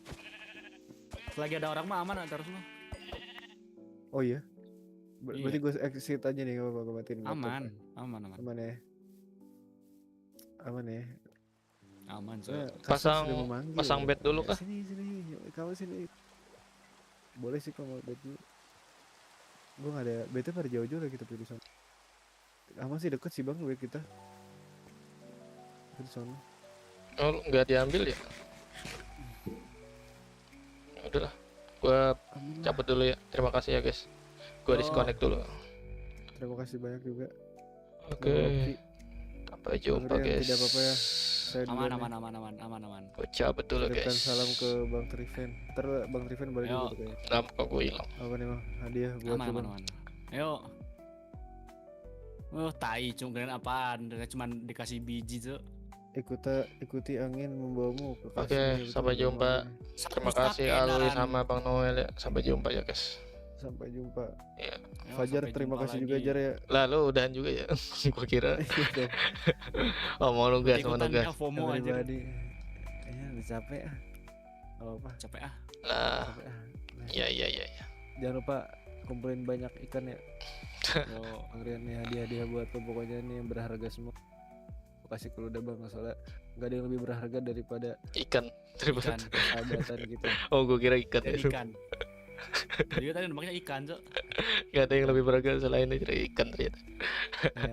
Selagi ada orang mah aman antar semua. Oh iya. Iya. Berarti gue exit aja nih nggak apa-apa gue matiin laptop. Aman. Aman ya. Aman ya. Aman, Cok. Soalnya Kasus Pasang- udah memanggil pasang ya. bed dulu Ya, kah? Sini yuk, kamu sini. Boleh sih kalau mau bed dulu. Gue nggak ada bednya pada jauh-jauh lah kita pilih sana. Aman sih deket sih bang bed kita. Di sana. Oh nggak diambil ya? Udahlah, gua Amin lah. cabut dulu ya. Terima kasih ya guys. Gua Oh. disconnect dulu. Terima kasih banyak juga. Oke. Bang Rocky. Sampai jumpa Bang Rian, guys. tidak apa-apa ya. Saya Aman, duluan ya. aman. Gua cabut dulu Kirimkan guys. salam ke Bang Triven. Ntar Bang Triven balik Yo. dulu tuh kayaknya. Kenapa kok gue hilang? Apa nih bang? Hadiah buat lu, Bang. Aman. Ayo. Tai cungkren apaan? Cuman dikasih biji, Cok. Ikuti angin membawamu ke Oke, kasih. sampai jumpa. Terima kasih Alwi sama Bang Noel ya. Sampai jumpa ya guys. Sampai jumpa. Iya. Fajar terima kasih juga Jar ya. Lalu udahan juga ya. Gua kira oh mau nugas mau Ikutan nugas. FOMO aja. Everybody. Ya udah capek ah. Gak apa-apa. Capek ah. Nah, Capek ah. Nah, iya. jangan lupa kumpulin banyak ikan ya. Yo. Bang Rian nih hadiah buat lo pokoknya nih yang berharga semua. Gua kasih ke lu udah bang soalnya gak ada yang lebih berharga daripada Ikan. Terima Ikan. persahabatan kita. Oh, gua kira ikan Dan ya. ikan. Jadi tadi namanya ikan, Cok. Gak ada yang lebih berharga selain itu ikan ternyata.